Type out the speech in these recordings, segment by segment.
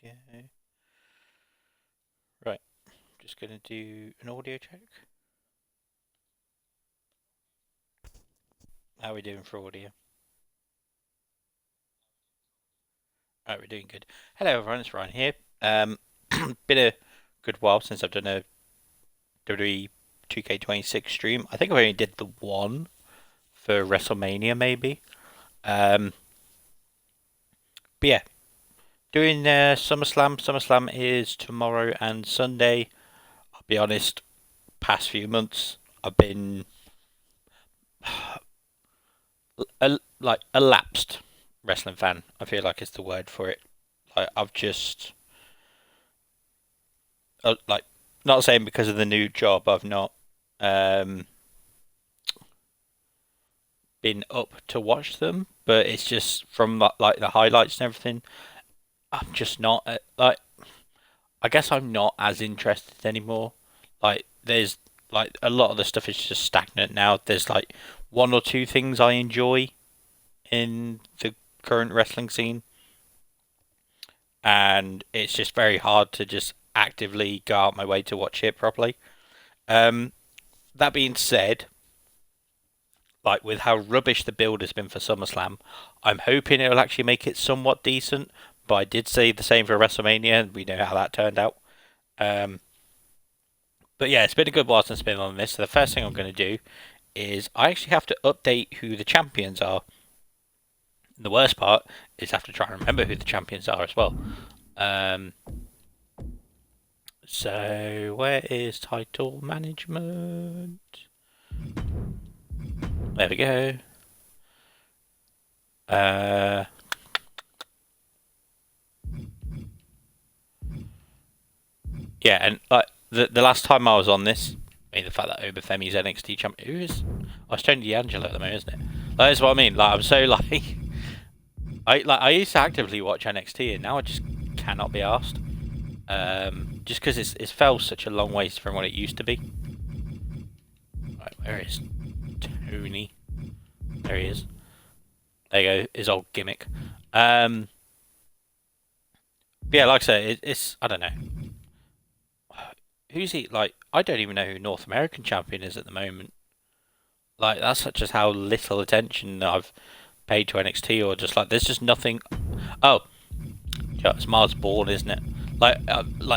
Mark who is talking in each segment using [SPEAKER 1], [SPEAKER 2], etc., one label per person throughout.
[SPEAKER 1] go. Right, just going to do an audio check. How are we doing for audio? Alright, we're doing good. Hello everyone, it's Ryan here. Been a good while since I've done a WWE 2K26 stream. I think I only did the one for WrestleMania maybe. Um, but yeah, doing Summerslam. Summerslam is tomorrow and Sunday. I'll be honest, past few months I've been like a lapsed wrestling fan. I feel like is the word for it. Like I've just like not saying because of the new job I've not um been up to watch them, but it's just from like the highlights and everything. I'm just not like I guess I'm not as interested anymore. Like there's like a lot of the stuff is just stagnant now. There's like one or two things I enjoy in the current wrestling scene, and it's just very hard to just actively go out my way to watch it properly. Um, that being said, like with how rubbish the build has been for SummerSlam, I'm hoping it'll actually make it somewhat decent. But I did say the same for WrestleMania, and we know how that turned out. Um, but yeah, it's been a good while since I've been on this. So the first thing I'm going to do is I actually have to update who the champions are. And the worst part is I have to try and remember who the champions are as well. Um, so where is title management? There we go. Yeah, and the last time I was on this, I mean the fact that Obafemi's NXT champion, who is? Oh, it's Tony D'Angelo at the moment, isn't it? That's what I mean. Like I'm so like, I used to actively watch NXT, and now I just cannot be asked. Just because it's fell such a long way from what it used to be. Right, where is Tony? There he is. There you go, his old gimmick. Yeah, like I said, it's I don't know. Who's he? Like, I don't even know who North American champion is at the moment. Like, that's such as how little attention I've paid to NXT, or just like, there's just nothing. Oh, yeah, it's Mars Bourne, isn't it? Like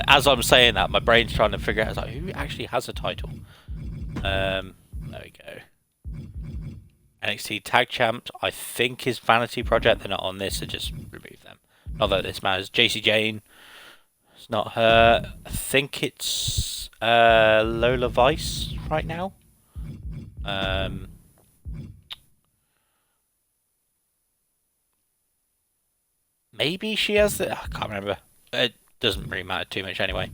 [SPEAKER 1] as I'm saying that, my brain's trying to figure out, it's like, who actually has a title? There we go. NXT Tag Champs, I think is Vanity Project. They're not on this, so just remove them. Not that this matters. JC Jane, it's not her. I think it's Lola Vice right now. Um, maybe she has the. I can't remember. It doesn't really matter too much anyway.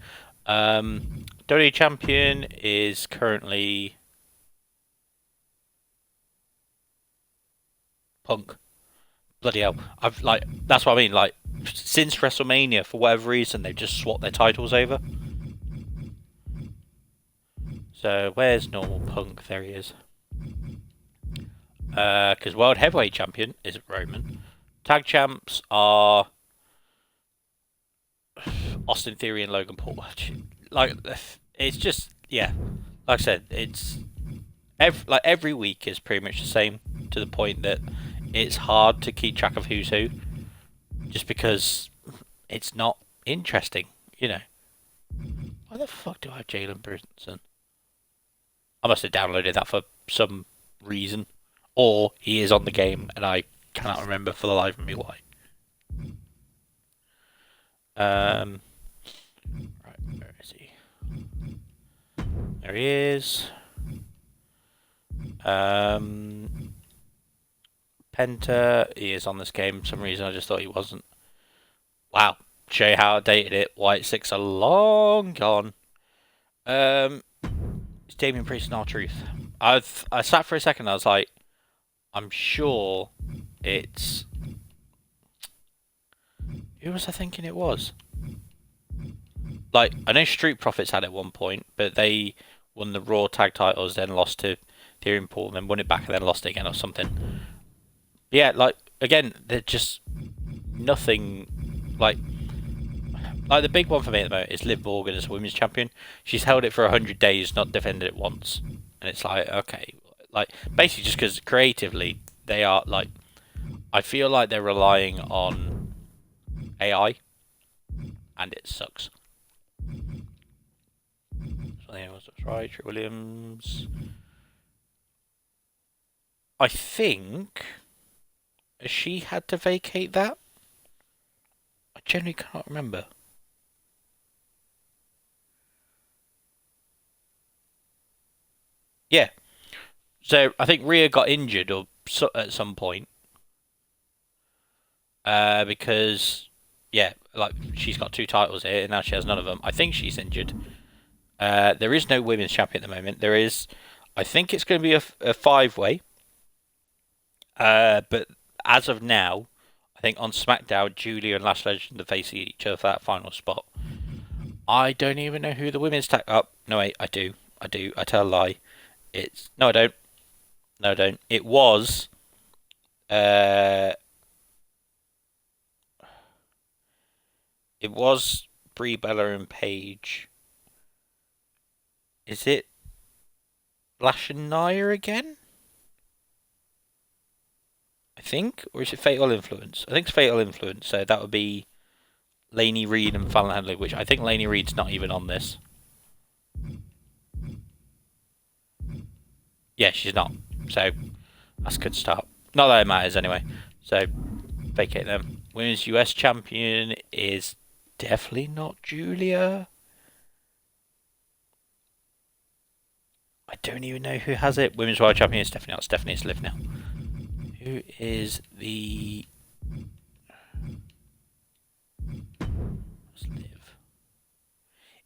[SPEAKER 1] WWE Champion is currently Punk. Bloody hell! I've like that's what I mean. Like since WrestleMania, for whatever reason, they've just swapped their titles over. So where's normal Punk? There he is. Because World Heavyweight Champion is Roman. Tag champs are Austin Theory and Logan Paul. Like it's just yeah. Like I said, it's every week is pretty much the same to the point that it's hard to keep track of who's who, just because it's not interesting. You know. Why the fuck do I have Jalen Brunson? I must have downloaded that for some reason, or he is on the game and I cannot remember for the life of me why. Right, where is he? There he is. Penta, he is on this game for some reason. I just thought he wasn't. Wow, show you how I dated it. White Six are long gone. It's Damien Priest and R-Truth. I sat for a second. I was like, I'm sure it's. Who was I thinking it was? Like, I know Street Profits had it at one point, but they won the Raw tag titles, then lost to Theory and Paul, then won it back and then lost it again or something. But yeah, like again, they're just nothing. Like Like the big one for me at the moment is Liv Morgan as a women's champion. She's held it for 100 days, not defended it once, and it's like okay, like basically just because creatively they are like, I feel like they're relying on AI, and it sucks. So yeah, was right, Trick Williams. I think she had to vacate that. I generally can't remember. Yeah. So I think Rhea got injured or at some point. Because yeah, like she's got 2 titles here and now she has none of them. I think she's injured. There is no women's champion at the moment. There is, I think it's going to be a 5-way. But as of now, I think on SmackDown, Julia and Lash Legend are facing each other for that final spot. I don't even know who the women's tag up. No wait, I do. I tell a lie. It's no, I don't. No, I don't. It was. Uh, it was Brie Bella and Paige. Is it Lash and Nia again? I think, or is it Fatal Influence? I think it's Fatal Influence. So that would be Lainey Reed and Fallon Henley, which I think Lainey Reed's not even on this. Yeah, she's not. So that's a good start. Not that it matters anyway. So vacate them. Women's US champion is definitely not Julia. I don't even know who has it. Women's World Champion is definitely not Stephanie. It's Liv now. Who is the... What's Liv?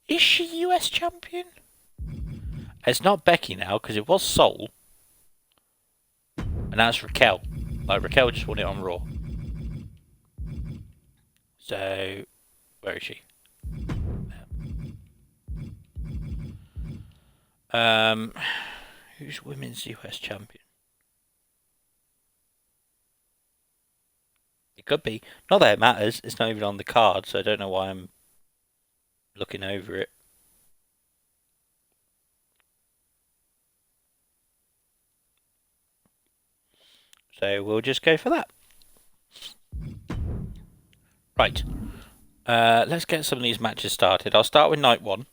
[SPEAKER 1] Is she US champion? It's not Becky now because it was Sol. And now it's Raquel. Like Raquel just won it on Raw. So, where is she? Who's women's US champion? It could be. Not that it matters. It's not even on the card, so I don't know why I'm looking over it. So we'll just go for that. Right. Let's get some of these matches started. I'll start with night one.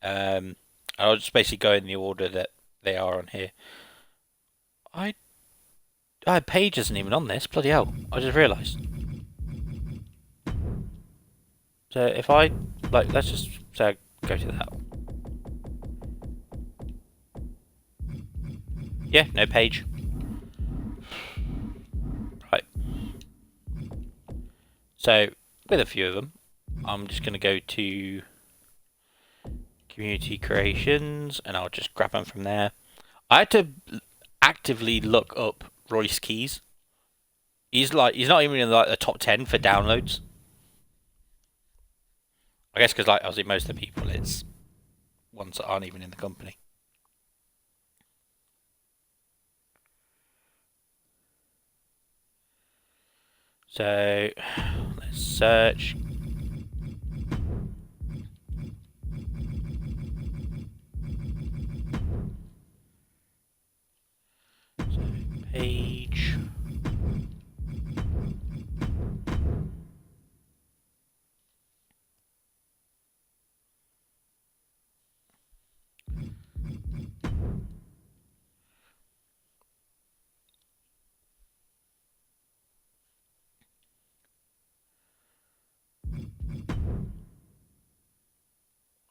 [SPEAKER 1] I'll just basically go in the order that they are on here. Paige isn't even on this. Bloody hell. I just realised. So if I, like, let's just say I go to that one. Yeah, no Paige. Right. So, with a few of them, I'm just going to go to Community Creations, and I'll just grab them from there. I had to actively look up Royce Keys. He's not even in like the top 10 for downloads. I guess because like I was most of the people, it's ones that aren't even in the company. So let's search. So Page.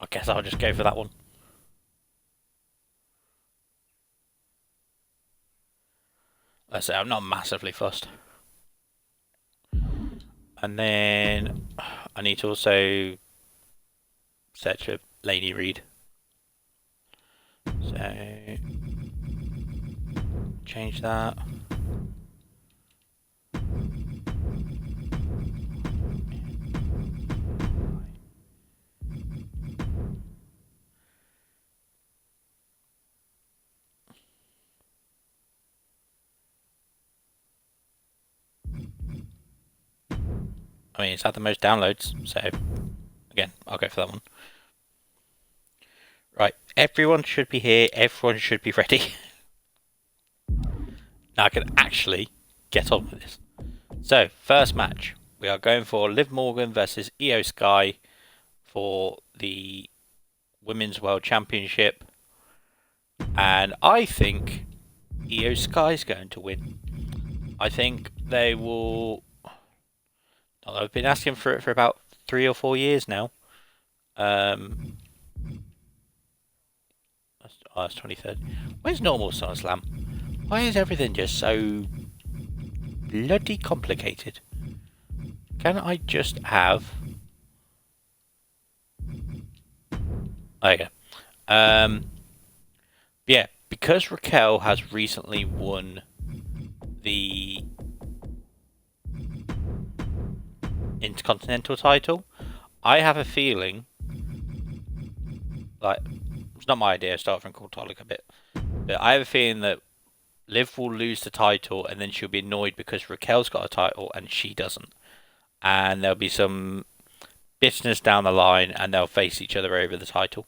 [SPEAKER 1] I guess I'll just go for that one. Let's say I'm not massively fussed. And then I need to also search for Lainey Reed. So change that. I mean, it's had the most downloads, so I Again, I'll go for that one. Right, everyone should be here. Everyone should be ready. Now I can actually get on with this. So, first match. We are going for Liv Morgan versus Io Sky for the Women's World Championship. And I think Io Sky's going to win. I think they will... I've been asking for it for about 3 or 4 years now. That's 23rd. Where's normal Summerslam? Why is everything just so bloody complicated? Can I just have... Okay. Yeah, because Raquel has recently won the Intercontinental title, I have a feeling, like, it's not my idea, start from Cultolic a bit, but I have a feeling that Liv will lose the title and then she'll be annoyed because Raquel's got a title and she doesn't. And there'll be some bitterness down the line and they'll face each other over the title.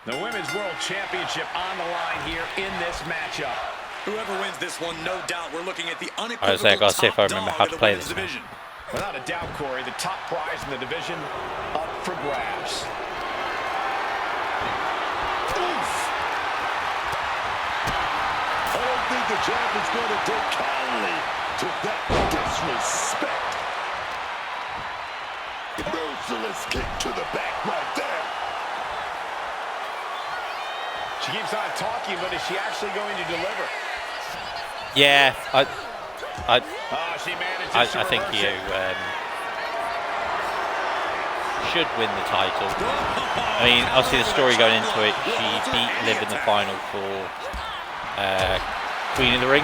[SPEAKER 2] The Women's World Championship on the line here in this matchup. Whoever wins this one, no doubt, we're looking at the unequivocal top dog of the women's division. Without a doubt, Corey, the top prize in the division up for grabs. Oof. I don't think the champion's going to take kindly to that disrespect. Merciless kick to the back right there. She keeps on talking, but is she actually going to deliver?
[SPEAKER 1] Yeah, I think you should win the title. I mean, obviously the story going into it, she beat Liv in the final for Queen of the Ring,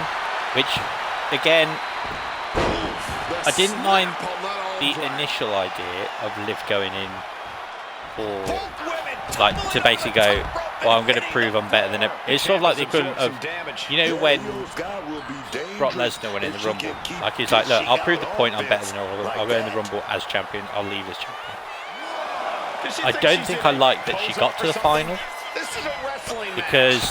[SPEAKER 1] which, again, I didn't mind the initial idea of Liv going in for, like, to basically go, well, I'm going to prove I'm better than everyone. It's sort of like the equivalent of, you know, when Brock Lesnar went in the Rumble. Like, he's like, look, I'll prove the point I'm better than her. I'll go in the Rumble as champion. I'll leave as champion. I don't think I like that she got to the final. Because,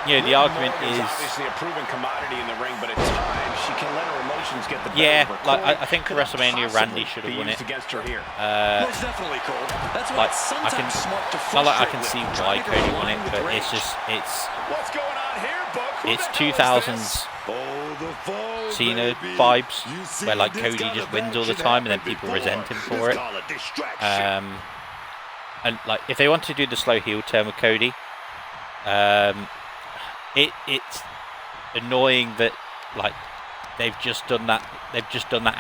[SPEAKER 1] you know, the argument is...
[SPEAKER 2] obviously a proven commodity in the ring, but at times she can let her emotions get the better.
[SPEAKER 1] Yeah, like, I think for WrestleMania, Randy should have won it.
[SPEAKER 2] Against her here.
[SPEAKER 1] Like, I can see why Cody won it, but it's just, it's 2000s Cena vibes, where like Cody just wins all the time and then people resent him for it. And like, if they want to do the slow heel turn with Cody, it's annoying that like they've just done that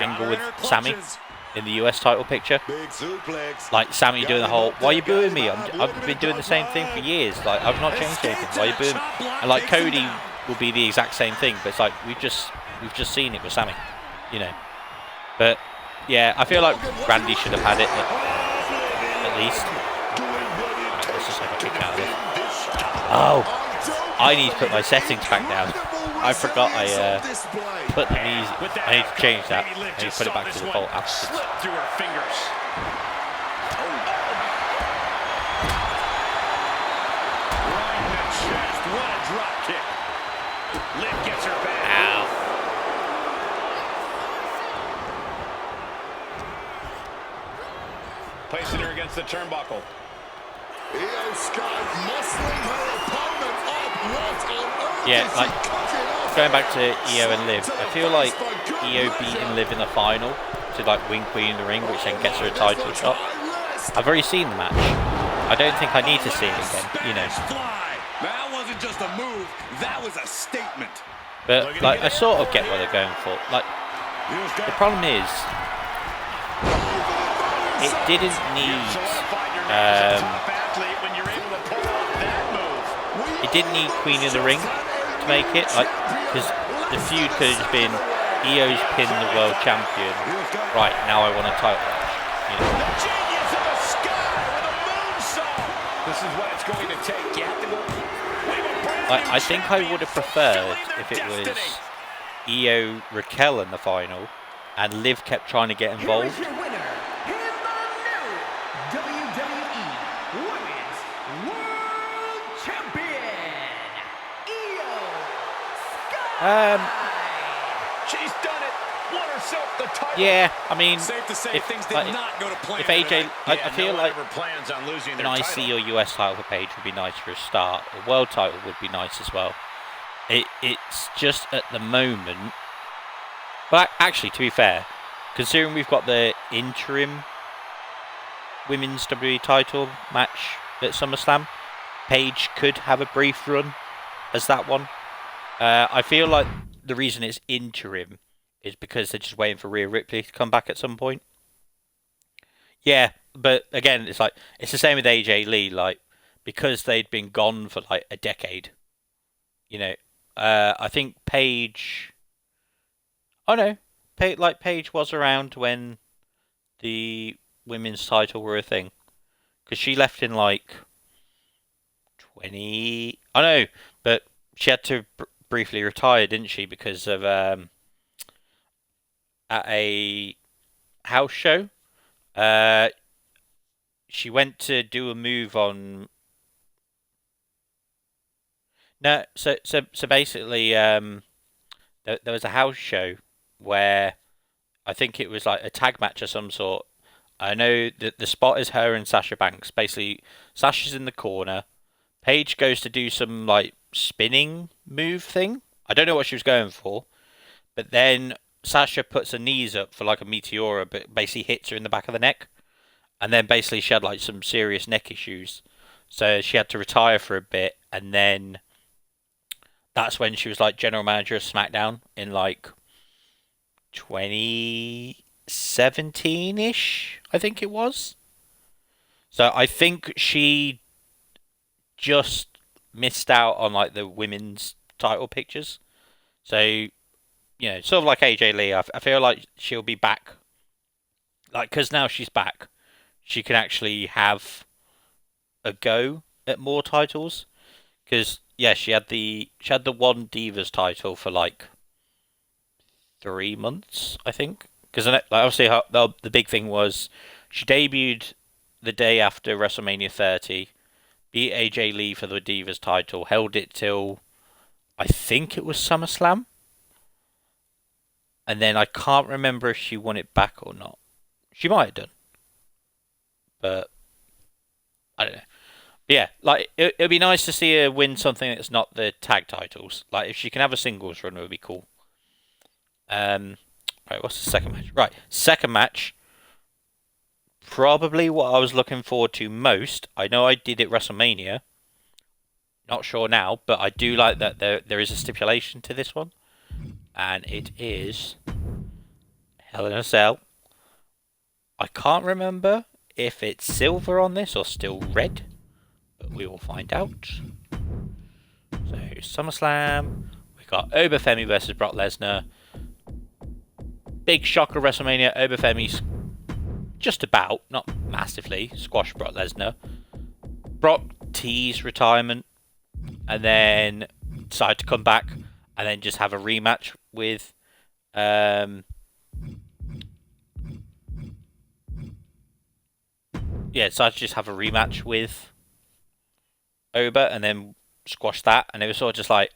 [SPEAKER 1] angle with Sammy in the US title picture. Like Sammy doing the whole, why are you booing me? I've been doing the same thing for years. Like, I've not changed anything. Why are you booing me? And like Cody will be the exact same thing, but it's like we've just seen it with Sammy, you know. But yeah, I feel like Randy should have had it at least. Let's just have a kick out of this. Oh, I need to put my settings back down. I forgot I put the music. I need to change that. I need to put it back to the default afterwards.
[SPEAKER 2] Through her fingers. Right in the chest. What a drop kick. Liv gets her back.
[SPEAKER 1] Ow.
[SPEAKER 2] Placing her against the turnbuckle.
[SPEAKER 3] Io Sky muscling her opponent up. What on earth?
[SPEAKER 1] Yeah, like, going back to Io and Liv, I feel like Io beating Liv in the final to like win Queen of the Ring, which then gets her a title shot. I've already seen the match. I don't think I need to see it again, you know.
[SPEAKER 3] That wasn't just a move, that was a statement.
[SPEAKER 1] But like, I sort of get what they're going for. Like, the problem is, it didn't need Queen of the Ring to make it, like, because the feud could have just been Io's pinned the world champion. Right, now I want a title match. You know?
[SPEAKER 2] The genius of the sky with a moonsault. This is what it's going to take. You have to go.
[SPEAKER 1] I think I would have preferred if it was Io Raquel in the final, and Liv kept trying to get involved.
[SPEAKER 4] Here is your winner, and the new WWE Women's World Champion, Io Sky.
[SPEAKER 2] She's done it. Won herself the title.
[SPEAKER 1] Yeah, I mean,
[SPEAKER 2] Safe to say things did not go to plan.
[SPEAKER 1] If AJ, I feel like
[SPEAKER 2] plans on losing
[SPEAKER 1] an IC or US title for Paige would be nice for a start. A world title would be nice as well. It's just at the moment. But actually, to be fair, considering we've got the interim women's WWE title match at SummerSlam, Paige could have a brief run as that one. I feel like the reason it's interim is because they're just waiting for Rhea Ripley to come back at some point. Yeah, but again, it's the same with AJ Lee. Like, because they'd been gone for like a decade. You know, I think Paige. Oh no, Paige was around when the women's title were a thing, because she left in like 20. I know, but she had to briefly retire, didn't she? Because of at a house show. She went to do a move on. No, so basically, there was a house show where I think it was like a tag match of some sort. I know that the spot is her and Sasha Banks. Basically, Sasha's in the corner. Paige goes to do some like spinning move thing. I don't know what she was going for, but then Sasha puts her knees up for like a meteora, but basically hits her in the back of the neck. And then basically she had like some serious neck issues. So she had to retire for a bit. And then that's when she was like general manager of SmackDown in like 2017-ish, I think it was. So I think she just missed out on like the women's title pictures. So, you know, sort of like AJ Lee, I feel like she'll be back. Like, because now she's back, she can actually have a go at more titles. Because, yeah, she had the One Divas title for like 3 months, I think. Because like, obviously the big thing was she debuted the day after WrestleMania 30, beat AJ Lee for the Divas title, held it till I think it was SummerSlam. And then I can't remember if she won it back or not. She might have done. But I don't know. But yeah, like it'd be nice to see her win something that's not the tag titles. Like if she can have a singles run, it would be cool. Right, what's the second match? Right, second match. Probably what I was looking forward to most. I know I did it WrestleMania. Not sure now, but I do like that there is a stipulation to this one. And it is Hell in a Cell. I can't remember if it's silver on this or still red, but we will find out. So, SummerSlam. We got Obafemi versus Brock Lesnar. Big shocker WrestleMania. Obafemi's just about, not massively, squashed Brock Lesnar. Brock teased retirement and then decided to come back and then just have a rematch with decided to just have a rematch with Oba and then squash that, and it was sort of just like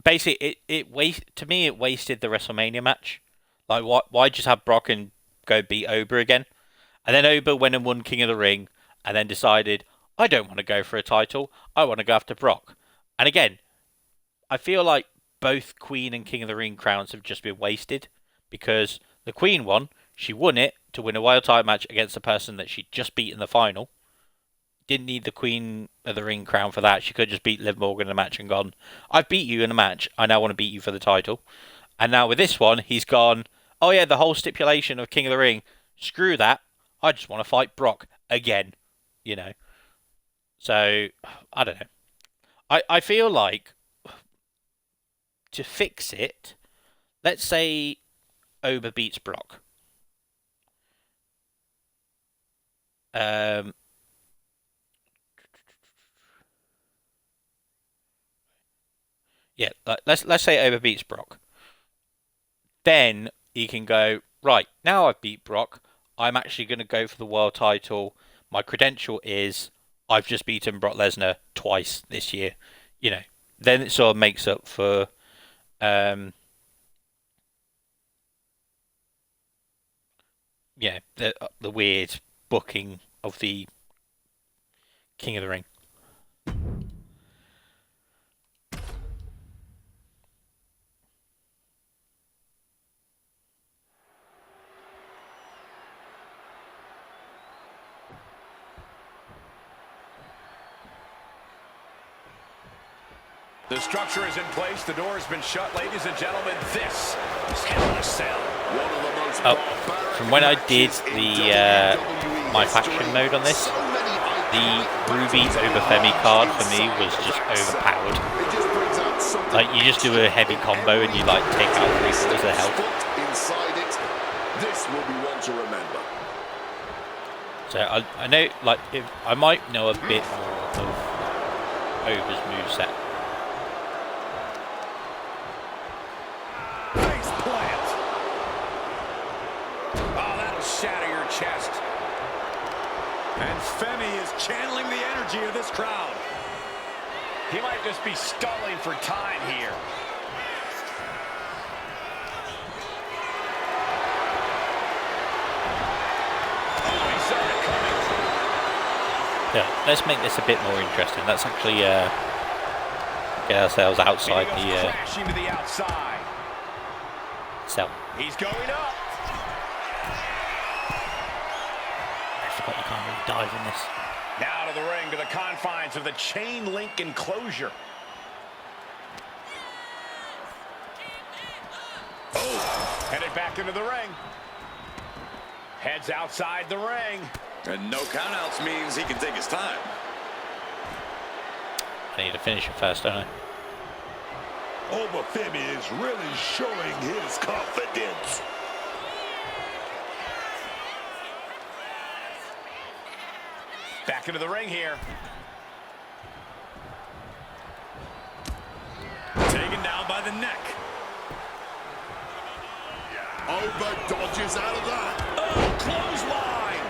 [SPEAKER 1] basically it wasted the WrestleMania match. Like why just have Brock and go beat Oba again? And then Oba went and won King of the Ring and then decided, I don't want to go for a title, I want to go after Brock. And again, I feel like both Queen and King of the Ring crowns have just been wasted, because the Queen won, she won it to win a wild title match against the person that she just beat in the final. Didn't need the Queen of the Ring crown for that. She could just beat Liv Morgan in a match and gone, I've beat you in a match, I now want to beat you for the title. And now with this one, he's gone, oh yeah, the whole stipulation of King of the Ring, screw that, I just want to fight Brock again, you know. So, I don't know. I feel like to fix it, let's say Oba beats Brock. Yeah, let's say Oba beats Brock. Then he can go, right, now I've beat Brock, I'm actually going to go for the world title. My credential is I've just beaten Brock Lesnar twice this year. You know, then it sort of makes up for the weird booking of the King of the Ring.
[SPEAKER 2] The structure is in place. The door has been shut. Ladies and gentlemen, this is Hell in a Cell.
[SPEAKER 1] From when I did the my faction mode on this, the Ruby over Femi card for me was just overpowered. Like, you just do a heavy combo and you like take out 3/4 of the health.
[SPEAKER 3] Inside it, this will be one to remember.
[SPEAKER 1] So I know, like, if I might know a bit more of Oba's moveset.
[SPEAKER 2] Face plant. Oh, that'll shatter your chest. And Femi is channeling the energy of this crowd. He might just be stalling for time here. Oh, he saw it coming.
[SPEAKER 1] Yeah, let's make this a bit more interesting. Let's actually get ourselves outside the
[SPEAKER 2] crashing to the outside.
[SPEAKER 1] cell.
[SPEAKER 2] He's going up.
[SPEAKER 1] I forgot you can't really dive in this.
[SPEAKER 2] Now to the ring, to the confines of the chain link enclosure. Oh, headed back into the ring. Heads outside the ring.
[SPEAKER 5] And no countouts means he can take his time.
[SPEAKER 1] I need to finish it first, don't I?
[SPEAKER 3] Femi is really showing his confidence.
[SPEAKER 2] Back into the ring here. Taken down by the neck.
[SPEAKER 3] Oba dodges out of that.
[SPEAKER 2] Oh, clothesline.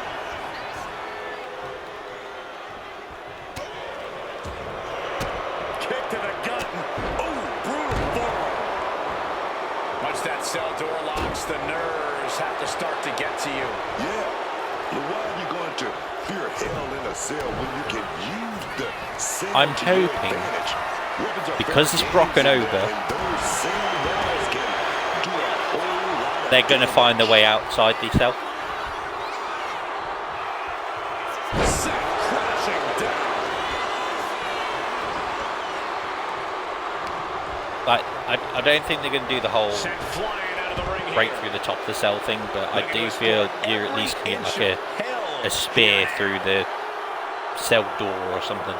[SPEAKER 2] Kick to the gut. Oh, brutal forearm. Once that cell door locks, the nerves have to start to get to you.
[SPEAKER 3] Yeah. Why are you going to fear hell in a cell when you can use the cell?
[SPEAKER 1] I'm hoping, because it's Brock and Oba, they're going to find their way outside the cell. Like, I don't think they're going to do the whole break through the top of the cell thing, but I do feel you at least can get like a spear through the cell door or something.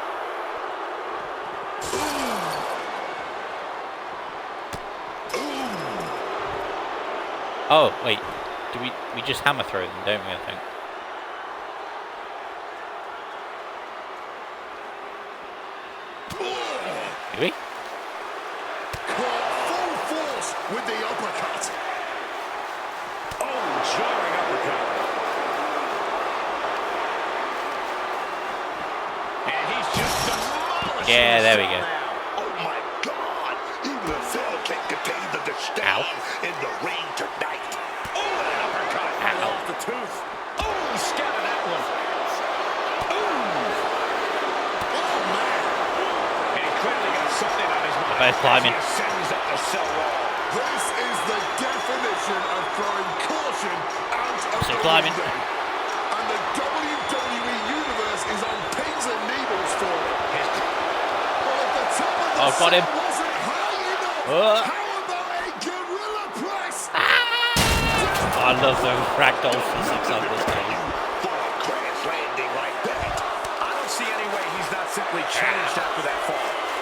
[SPEAKER 1] Oh wait, do we just hammer throw them, don't we? I think. Do we?
[SPEAKER 3] Full force with the uppercut.
[SPEAKER 2] Oh, jarring uppercut. And he's just demolishing.
[SPEAKER 1] Yeah, there we go.
[SPEAKER 3] Oh my God! Even the cell can't contain the disdain in the ring tonight.
[SPEAKER 2] Oh, an uppercut.
[SPEAKER 1] Ow.
[SPEAKER 2] Off the tooth. Oh, he scattered that one. Something on his mind.
[SPEAKER 1] They're both climbing.
[SPEAKER 2] He ascends up the cell wall.
[SPEAKER 3] This is the definition of throwing caution out of
[SPEAKER 1] Still
[SPEAKER 3] the
[SPEAKER 1] climbing.
[SPEAKER 3] window. And the WWE Universe is on pins and needles for it. Well, if the top of the
[SPEAKER 1] got him.
[SPEAKER 3] cell wasn't high enough,
[SPEAKER 1] Oh.
[SPEAKER 3] how about a gorilla press?
[SPEAKER 1] I love the ragdoll physics on this game.
[SPEAKER 2] For a crash landing like that. I don't see any way he's not simply changed after that fall.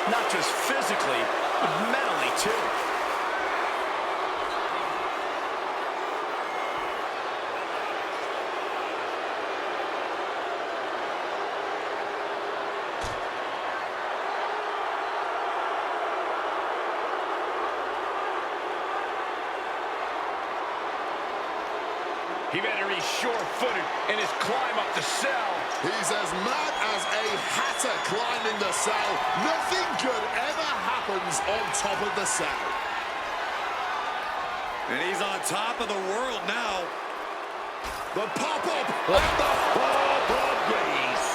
[SPEAKER 2] Not just physically, but mentally too. He better be sure-footed in his climb up the cell.
[SPEAKER 3] He's as mad as a hatter climbing the cell. Nothing good ever happens on top of the cell.
[SPEAKER 5] And he's on top of the world now.
[SPEAKER 3] The pop-up and the fall race.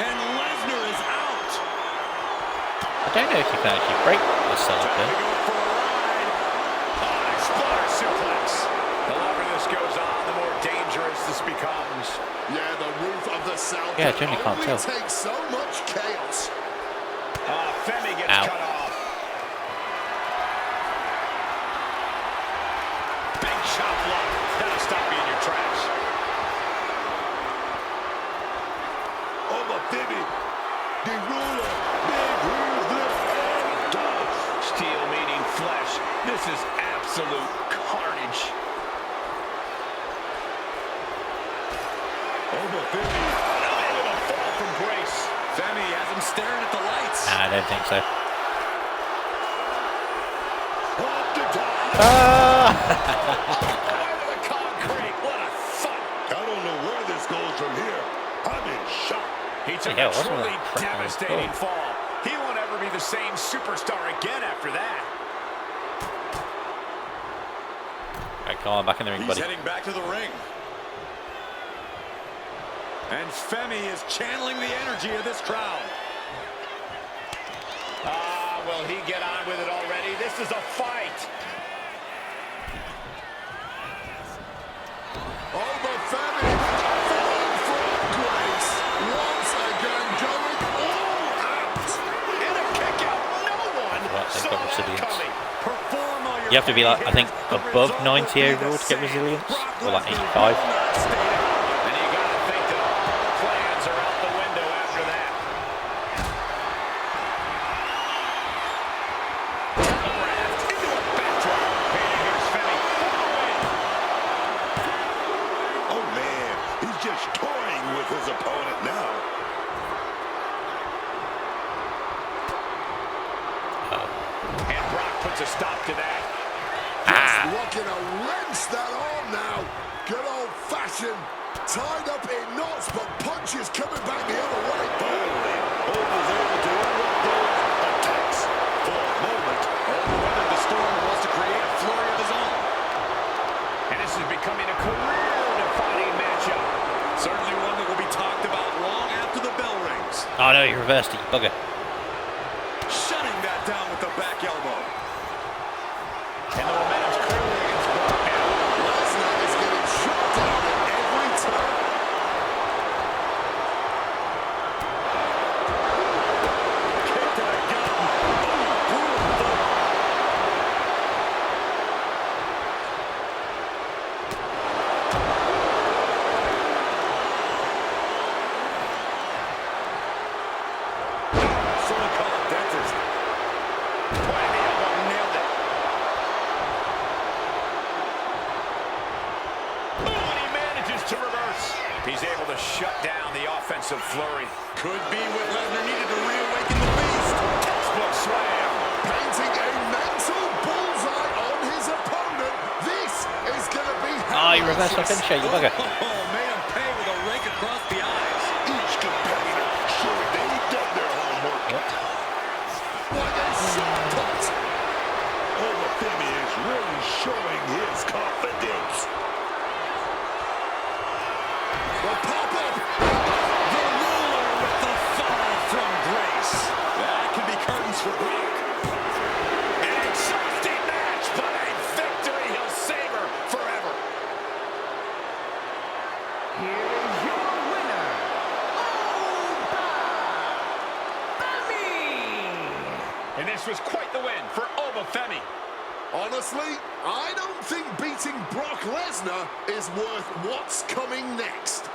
[SPEAKER 5] And Lesnar is out.
[SPEAKER 1] I don't know if you can actually break the cell
[SPEAKER 2] Time to
[SPEAKER 1] there.
[SPEAKER 2] go for a ride. Oh, exploder suplex. The longer this goes on, the more dangerous this becomes.
[SPEAKER 3] Yeah, the roof of the cell
[SPEAKER 1] Yeah,
[SPEAKER 3] can
[SPEAKER 1] Johnny can't
[SPEAKER 3] only
[SPEAKER 1] tell.
[SPEAKER 3] take so much chaos.
[SPEAKER 2] Femi gets
[SPEAKER 1] Ow.
[SPEAKER 2] cut off. Big chop block. That'll stop you in your tracks.
[SPEAKER 3] Oh, the Femi, the ruler, big ruler, and off.
[SPEAKER 2] Steel meeting flesh. This is absolute carnage.
[SPEAKER 3] Oh, the Femi.
[SPEAKER 2] Unable to fall from grace.
[SPEAKER 5] Femi has him staring at the lights.
[SPEAKER 1] Nah, I don't think so.
[SPEAKER 3] Up the top.
[SPEAKER 2] Over the concrete. What a thud.
[SPEAKER 3] I don't know where this goes from here. I'm in shock.
[SPEAKER 2] He took
[SPEAKER 1] Yeah,
[SPEAKER 2] a
[SPEAKER 1] wasn't
[SPEAKER 2] truly
[SPEAKER 1] that crap?
[SPEAKER 2] devastating
[SPEAKER 1] Oh.
[SPEAKER 2] fall. He won't ever be the same superstar again after that.
[SPEAKER 1] Right, come on, back in the ring,
[SPEAKER 5] He's
[SPEAKER 1] buddy.
[SPEAKER 5] heading back to the ring. And Femi is channeling the energy of this crowd.
[SPEAKER 2] Will he get on with it already? This is a fight.
[SPEAKER 3] Oh, the Femi. Falling from grace. Once again, going all out.
[SPEAKER 2] And a kick out. No one
[SPEAKER 1] Right, they've
[SPEAKER 2] saw
[SPEAKER 1] got
[SPEAKER 2] that
[SPEAKER 1] resilience.
[SPEAKER 2] coming. Perform all your
[SPEAKER 1] You have to be like, I think,
[SPEAKER 2] behaviors. The
[SPEAKER 1] above
[SPEAKER 2] result
[SPEAKER 1] 90
[SPEAKER 2] will be the
[SPEAKER 1] overall to get
[SPEAKER 2] same.
[SPEAKER 1] resilience,
[SPEAKER 2] Brock
[SPEAKER 1] or like
[SPEAKER 2] Lesnar
[SPEAKER 1] 85.
[SPEAKER 2] will not stay down. And you gotta think that all plans are out the window after that. Telegraphed into a backdrop. And here's Femi for the win.
[SPEAKER 3] Oh, man. He's just toying with his opponent now.
[SPEAKER 2] And Brock puts a stop to that.
[SPEAKER 3] Looking to wrench that arm now. Good old-fashioned, tied up in knots, but punches coming back the other way. Finally, Hope is able to interrupt those attacks. For a moment,
[SPEAKER 5] Over weathered the storm and wants to create a flurry of his own.
[SPEAKER 2] And this is becoming a career-defining matchup.
[SPEAKER 5] Certainly one that will be talked about long after the bell rings.
[SPEAKER 1] Oh no, he reversed it, you bugger.
[SPEAKER 5] Shutting that down with the back elbow.
[SPEAKER 2] And the momentum's clearly against Brock now.
[SPEAKER 3] Lesnar is getting shut down at every turn.
[SPEAKER 5] Kick to the gut. Oh, brutal thump. Someone call a dentist.
[SPEAKER 2] Boy, the elbow nailed it. Oh, and he manages to reverse. He's able to shut down the offensive flurry.
[SPEAKER 5] Could be what Lesnar needed to reawaken the beast.
[SPEAKER 2] Textbook slam.
[SPEAKER 3] Painting a mental bullseye on his opponent. This is going to be
[SPEAKER 1] Oh, he reversed my finisher, you bugger.
[SPEAKER 5] Oh, man, pay with a rake across the eyes.
[SPEAKER 3] Each competitor sure they've done their homework. Like a shot put. Oh, the Femi is really showing his confidence. The pop-up.
[SPEAKER 5] The ruler with the fall from grace. That could be curtains for Brock.
[SPEAKER 2] An exhausting match, but a victory he'll savor forever.
[SPEAKER 4] Here is your winner, Femi.
[SPEAKER 2] And this was quite the win for Oba Femi.
[SPEAKER 3] Honestly, I don't think beating Brock Lesnar is worth what's coming next.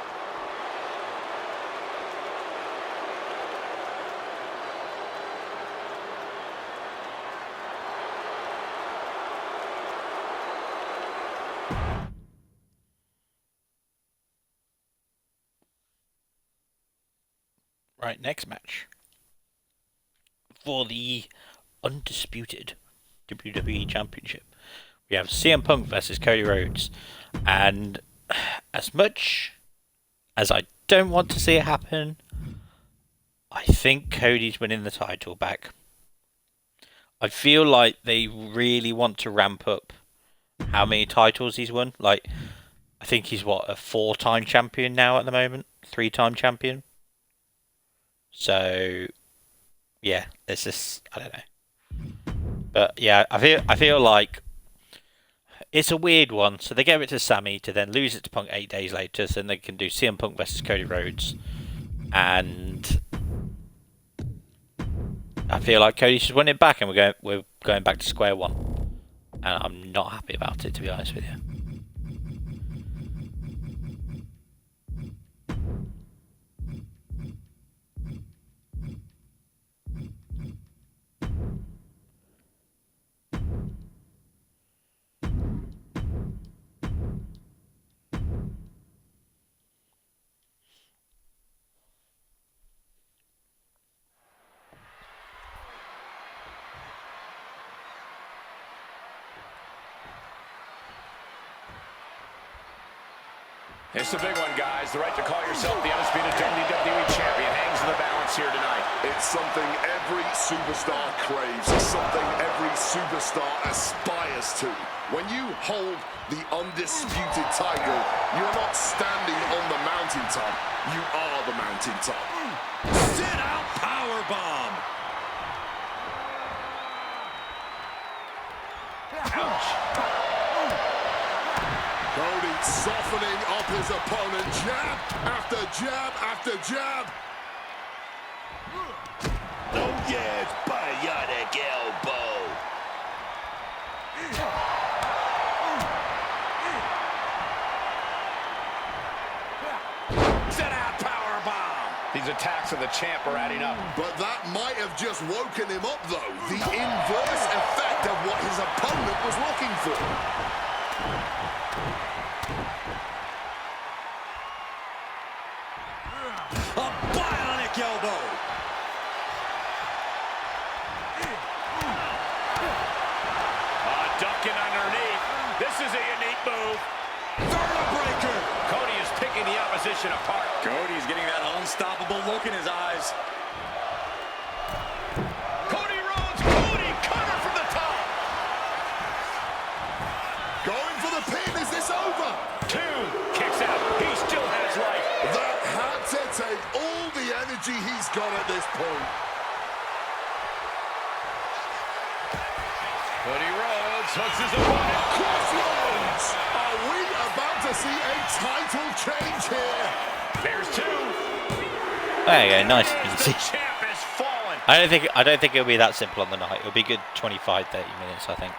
[SPEAKER 1] Right, next match. For the undisputed WWE Championship, we have CM Punk versus Cody Rhodes. And as much as I don't want to see it happen, I think Cody's winning the title back. I feel like they really want to ramp up how many titles he's won. Like, I think he's what, a 4-time champion now at the moment? 3-time champion? So, yeah, it's just, I don't know. But yeah, I feel like it's a weird one. So they gave it to Sammy to then lose it to Punk 8 days later, so then they can do CM Punk versus Cody Rhodes. And I feel like Cody should win it back, and we're going back to square one. And I'm not happy about it, to be honest with you.
[SPEAKER 2] It's a big one, guys. The right to call yourself the undisputed WWE champion hangs in the balance here tonight.
[SPEAKER 3] It's something every superstar craves. It's something every superstar aspires to. When you hold the undisputed title, you're not standing on the mountaintop. You are the mountaintop.
[SPEAKER 5] Sit out powerbomb.
[SPEAKER 2] Ouch.
[SPEAKER 3] Cody softening up his opponent. Jab after jab after jab.
[SPEAKER 5] Oh, yes, bionic elbow.
[SPEAKER 2] Sit out powerbomb. These attacks of the champ are adding up.
[SPEAKER 3] But that might have just woken him up, though. The inverse effect of what his opponent was looking for.
[SPEAKER 5] A bionic elbow.
[SPEAKER 2] Ducking underneath. This is a unique move.
[SPEAKER 5] Vertebreaker.
[SPEAKER 2] Cody is picking the opposition apart.
[SPEAKER 5] Cody's getting that unstoppable look in his eyes.
[SPEAKER 2] Cody Rhodes, Cody cutter from the top.
[SPEAKER 3] Going for the pin. Is this over?
[SPEAKER 2] 2 kicks out. He still has life.
[SPEAKER 3] That had to take all the energy he's got at this point.
[SPEAKER 2] Cody Rhodes hooks his opponent.
[SPEAKER 3] Crossroads! Are we about to see a title change here?
[SPEAKER 2] There's 2.
[SPEAKER 1] There you go, nice and
[SPEAKER 2] The
[SPEAKER 1] easy.
[SPEAKER 2] champ is fallen.
[SPEAKER 1] I don't think it'll be that simple on the night. It'll be good 25, 30 minutes, I think.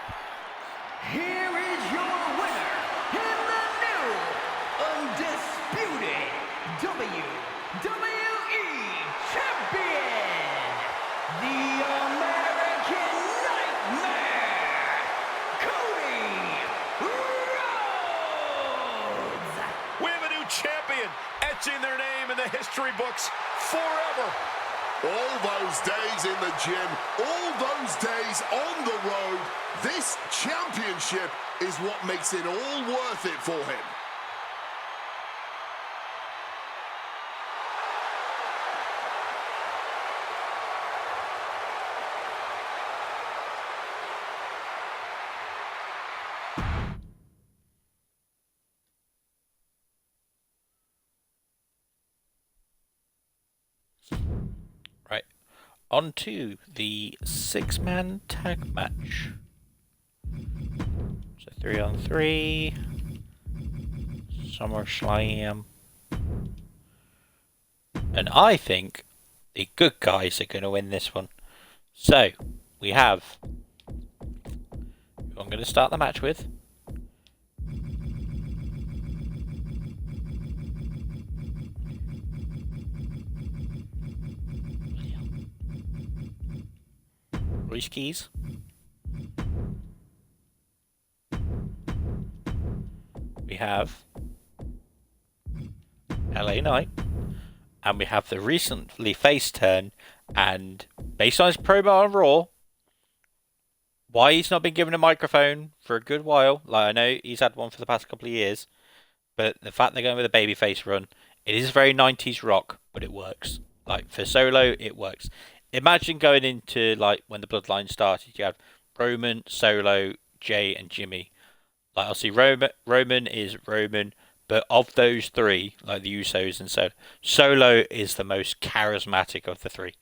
[SPEAKER 4] Here is your winner, in the new, undisputed WWE Champion, the American Nightmare, Cody Rhodes.
[SPEAKER 2] We have a new champion etching their name in the history books forever.
[SPEAKER 3] All those days in the gym, all those days on the road, this championship is what makes it all worth it for him.
[SPEAKER 1] Right. On to the 6-man tag match. So 3-on-3. Summerslam. And I think the good guys are going to win this one. So, we have who I'm going to start the match with. Royce Keys. We have LA Knight. And we have the recently face turn. And based on his promo on Raw, why he's not been given a microphone for a good while. Like, I know he's had one for the past couple of years. But the fact they're going with a babyface run, it is very 90s rock, but it works. Like for Solo, it works. Imagine going into like when the Bloodline started. You had Roman, Solo, Jay, and Jimmy. Like obviously Roman is Roman, but of those three, like the Usos and Solo is the most charismatic of the three,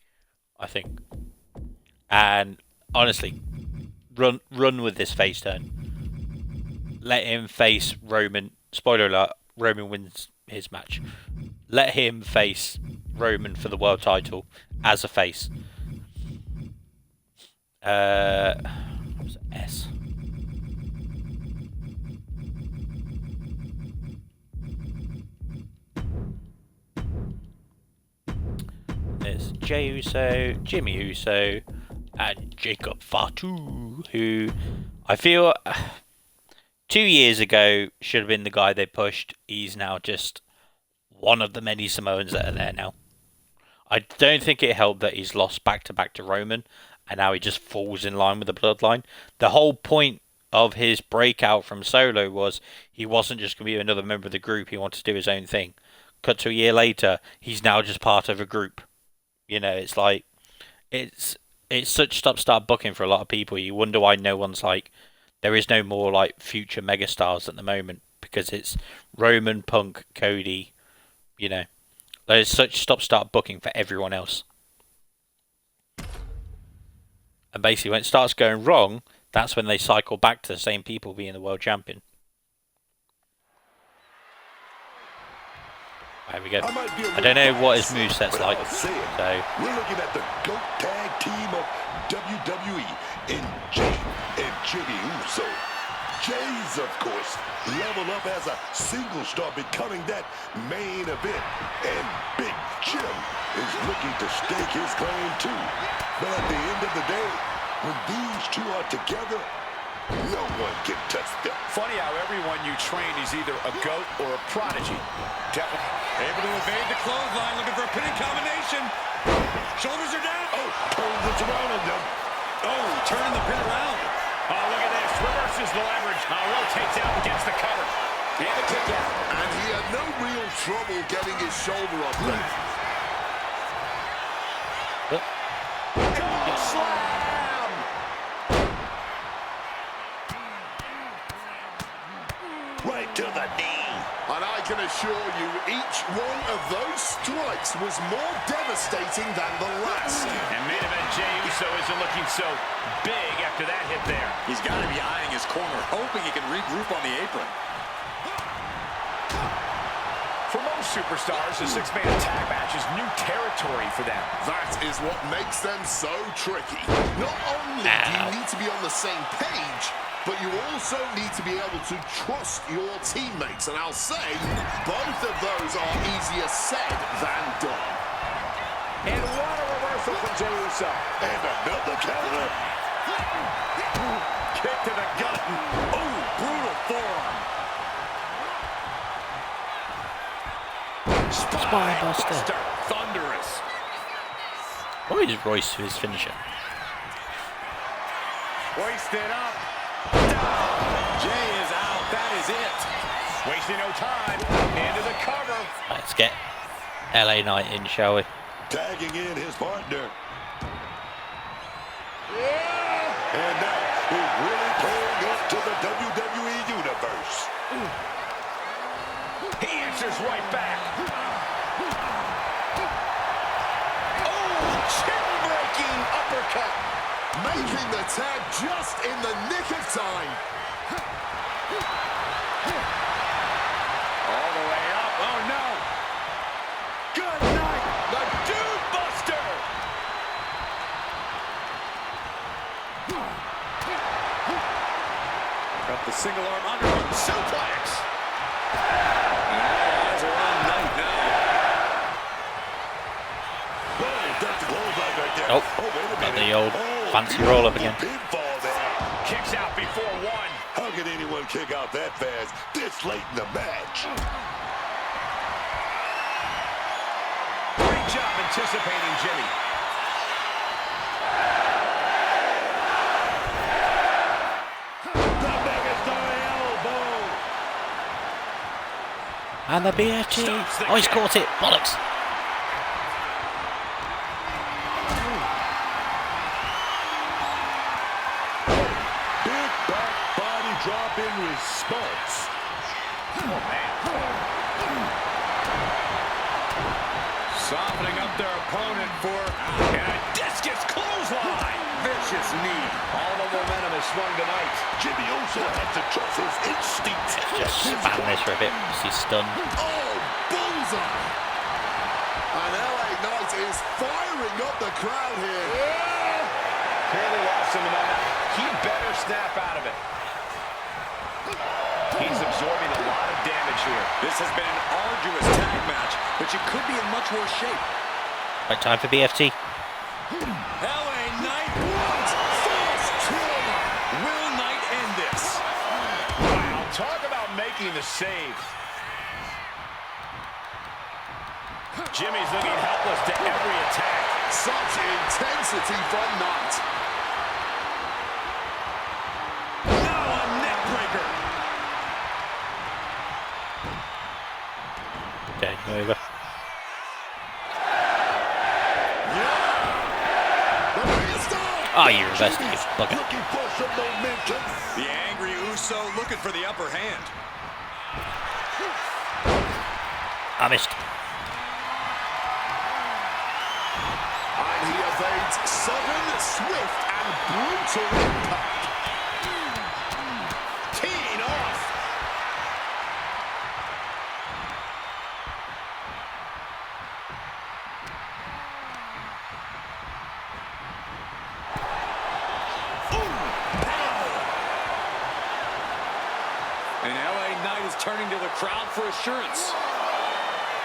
[SPEAKER 1] I think. And honestly, run with this face turn. Let him face Roman. Spoiler alert: Roman wins his match. Let him face Roman for the world title as a face. What was it? S. There's Jey Uso, Jimmy Uso, and Jacob Fatu, who I feel 2 years ago should have been the guy they pushed. He's now just one of the many Samoans that are there now. I don't think it helped that he's lost back to back to Roman, and now he just falls in line with the Bloodline. The whole point of his breakout from Solo was he wasn't just going to be another member of the group, he wanted to do his own thing. Cut to a year later, he's now just part of a group. You know, it's like, it's such stop-start booking for a lot of people. You wonder why no one's like, there is no more like future megastars at the moment, because it's Roman, Punk, Cody, you know. There's such stop-start booking for everyone else. And basically when it starts going wrong, that's when they cycle back to the same people being the world champion. There we go. I don't know what his moveset's like. So
[SPEAKER 3] we're looking at the GOAT tag team of WWE in Jey and Jimmy Uso. Jey's, of course, level up as a single star, becoming that main event. And Big Jim is looking to stake his claim too. But at the end of the day, when these two are together, no one can touch them.
[SPEAKER 2] Funny how everyone you train is either a GOAT or a prodigy. Definitely.
[SPEAKER 5] Able to evade the clothesline, looking for a pinning combination. Shoulders are down.
[SPEAKER 3] Oh, turns it around on them.
[SPEAKER 5] Oh, turning the pin around.
[SPEAKER 2] Oh, look at this. Reverses the leverage. Rotates out and gets the cover. And the kick out.
[SPEAKER 3] And he had no real trouble getting his shoulder up there.
[SPEAKER 2] Gold slam!
[SPEAKER 3] Right to the knee. And I can assure you, each one of those strikes was more devastating than the last.
[SPEAKER 2] And main event Jey Uso isn't looking so big after that hit there.
[SPEAKER 5] He's got to be eyeing his corner, hoping he can regroup on the apron.
[SPEAKER 2] For most superstars, a six-man tag match is new territory for them.
[SPEAKER 3] That is what makes them so tricky. Not only do you need to be on the same page, but you also need to be able to trust your teammates. And I'll say, both of those are easier said than done.
[SPEAKER 2] And what a reversal from Jey Uso.
[SPEAKER 3] And another counter.
[SPEAKER 2] Kick to the gut. Oh, brutal forearm.
[SPEAKER 1] Spinebuster.
[SPEAKER 2] Thunderous.
[SPEAKER 1] Why is Royce to his finisher?
[SPEAKER 2] Hoisted up.
[SPEAKER 5] Jey is out. That is it.
[SPEAKER 2] Wasting no time. Into the cover.
[SPEAKER 1] Let's get LA Knight in, shall we?
[SPEAKER 3] Tagging in his partner. And now he's really playing up to the WWE Universe.
[SPEAKER 2] He answers right back.
[SPEAKER 3] Oh, chin-breaking uppercut. Making the tag just in the nick of time.
[SPEAKER 2] All the way up. Oh, no. Good night. The Dude Buster.
[SPEAKER 5] Got the single arm underhook suplex. Eyes are on Knight now.
[SPEAKER 1] Oh, got the old fancy roll up again.
[SPEAKER 2] Kicks out before one.
[SPEAKER 3] How can anyone kick out that fast this late in the match?
[SPEAKER 2] Great job anticipating Jimmy.
[SPEAKER 3] The megastar elbow.
[SPEAKER 1] And the BFT. Oh, he's caught it. Bollocks.
[SPEAKER 3] Big back body drop in response.
[SPEAKER 2] Oh, man. Softening up their opponent for a discus clothesline. Vicious knee. All the momentum is swung tonight.
[SPEAKER 3] Jimmy also had to trust his instinct.
[SPEAKER 1] Just spam this for a bit because he's stunned.
[SPEAKER 3] Oh, bullseye! And LA Knight is firing up the crowd here.
[SPEAKER 2] Clearly lost in the moment. He better snap out of it. He's absorbing a lot of damage here. This has been an arduous tag match, but you could be in much worse shape.
[SPEAKER 1] Right, time for BFT.
[SPEAKER 2] LA Knight, what? Fast trauma. Will Knight end this? Wow, talk about making the save. Jimmy's looking helpless to every attack.
[SPEAKER 3] Such intensity from Knight.
[SPEAKER 2] Now a neck breaker.
[SPEAKER 1] Okay, over. Oh, you reversed it, you bugger.
[SPEAKER 3] Looking for some momentum.
[SPEAKER 2] The angry Uso looking for the upper hand.
[SPEAKER 1] I missed.
[SPEAKER 3] And he evades sudden, swift, and brutal impact.
[SPEAKER 2] Teeing off. And LA Knight is turning to the crowd for assurance.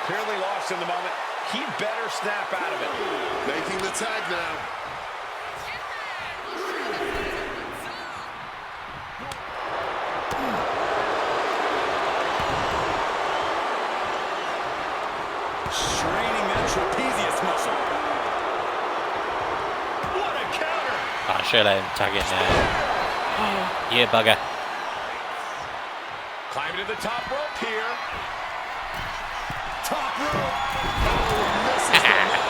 [SPEAKER 2] Clearly lost in the moment. He better snap out of it.
[SPEAKER 3] Making the tag now.
[SPEAKER 2] Straining that trapezius muscle. What a counter!
[SPEAKER 1] I should let him tag in there. Yeah, bugger.
[SPEAKER 2] Climbing to the top rope here. Top rope.
[SPEAKER 3] Misses the mark.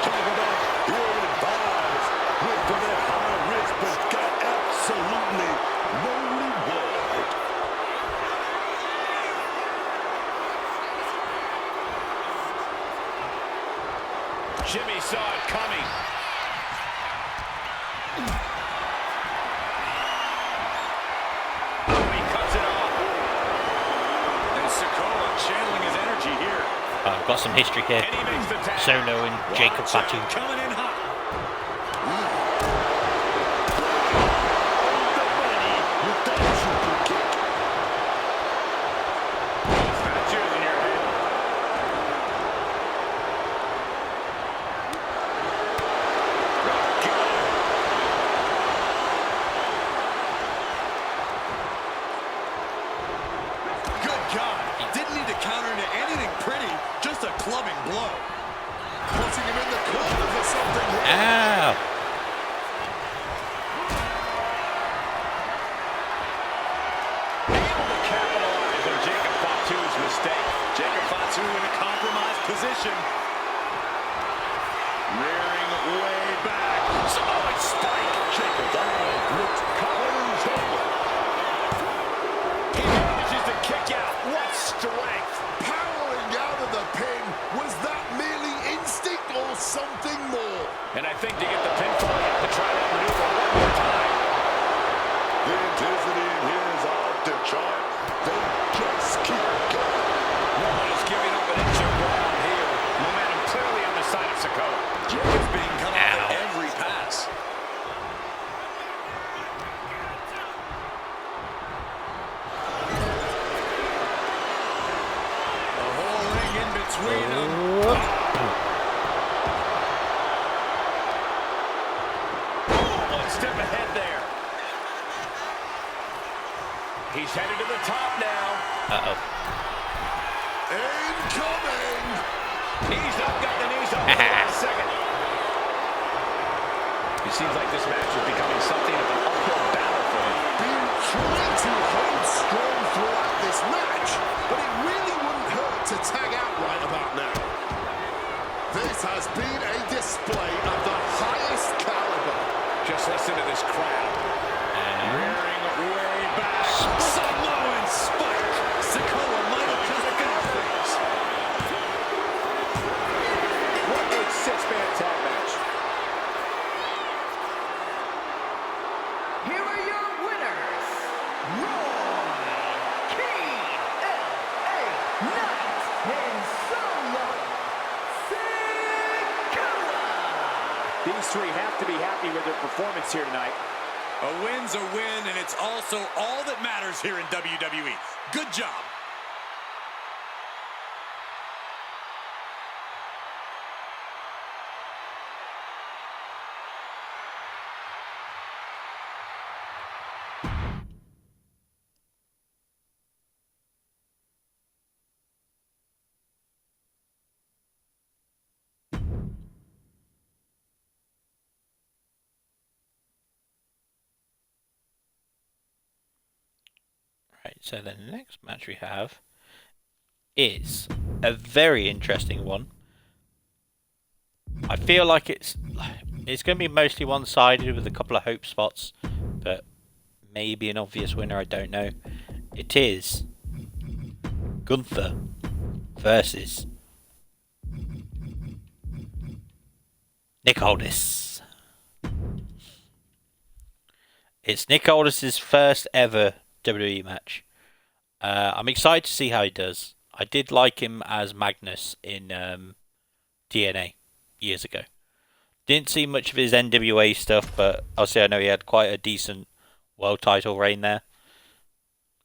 [SPEAKER 3] Talk about ill-advised. Went for that high risk, but got absolutely no reward.
[SPEAKER 2] Jimmy saw it coming. Oh, he cuts it off. And Sikoa channeling his energy here.
[SPEAKER 1] I've got some history here.
[SPEAKER 2] And he makes the tag.
[SPEAKER 1] Sono and Jacob
[SPEAKER 2] Watch
[SPEAKER 1] Fatu.
[SPEAKER 2] out, coming in hot.
[SPEAKER 3] With that super kick.
[SPEAKER 2] Fatu's in your head. Good God. Didn't need to counter into anything pretty. Just a clubbing blow.
[SPEAKER 3] Putting him in the corner for something here.
[SPEAKER 1] Ow!
[SPEAKER 2] Able to capitalize on Jacob Fatu's mistake. Jacob Fatu in a compromised position. Rearing way back. Solid spike. Jacob looked closed over. He manages to kick out. What strength.
[SPEAKER 3] Powering out of the pin. Was that merely instinct or something more?
[SPEAKER 2] And I think to get the pinfall, you have to try that maneuver one more time.
[SPEAKER 3] The intensity in here is off the chart. They just keep going.
[SPEAKER 2] No one is giving up an inch of ground here. Momentum clearly on the side of Sikoa. Jacob's being cut off at every pass. The whole ring in between them. One step ahead there. He's headed to the top now.
[SPEAKER 1] Uh-oh.
[SPEAKER 3] Incoming!
[SPEAKER 2] He's up, got the knees up for the last second. It seems like this match is becoming something of an uphill battle for him.
[SPEAKER 3] Been trying to hold strong throughout this match, but it really wouldn't hurt to display of the highest caliber.
[SPEAKER 2] Just listen to this crowd. Rearing way back. Samoan spike. Sikoa might have just got things. What a six-man tag match.
[SPEAKER 4] Here are your winners, Roy, King, L.A. Knight, and Solo Sikoa.
[SPEAKER 2] These three have to be happy with their performance here tonight.
[SPEAKER 5] A win's a win, and it's also all that matters here in WWE. Good job.
[SPEAKER 1] Right, so then the next match we have is a very interesting one. I feel like it's going to be mostly one-sided with a couple of hope spots, but maybe an obvious winner, I don't know. It is Gunther versus Nick Aldis. It's Nick Aldis' first ever WWE match. I'm excited to see how he does. I did like him as Magnus in TNA years ago. Didn't see much of his NWA stuff, but obviously I know he had quite a decent world title reign there.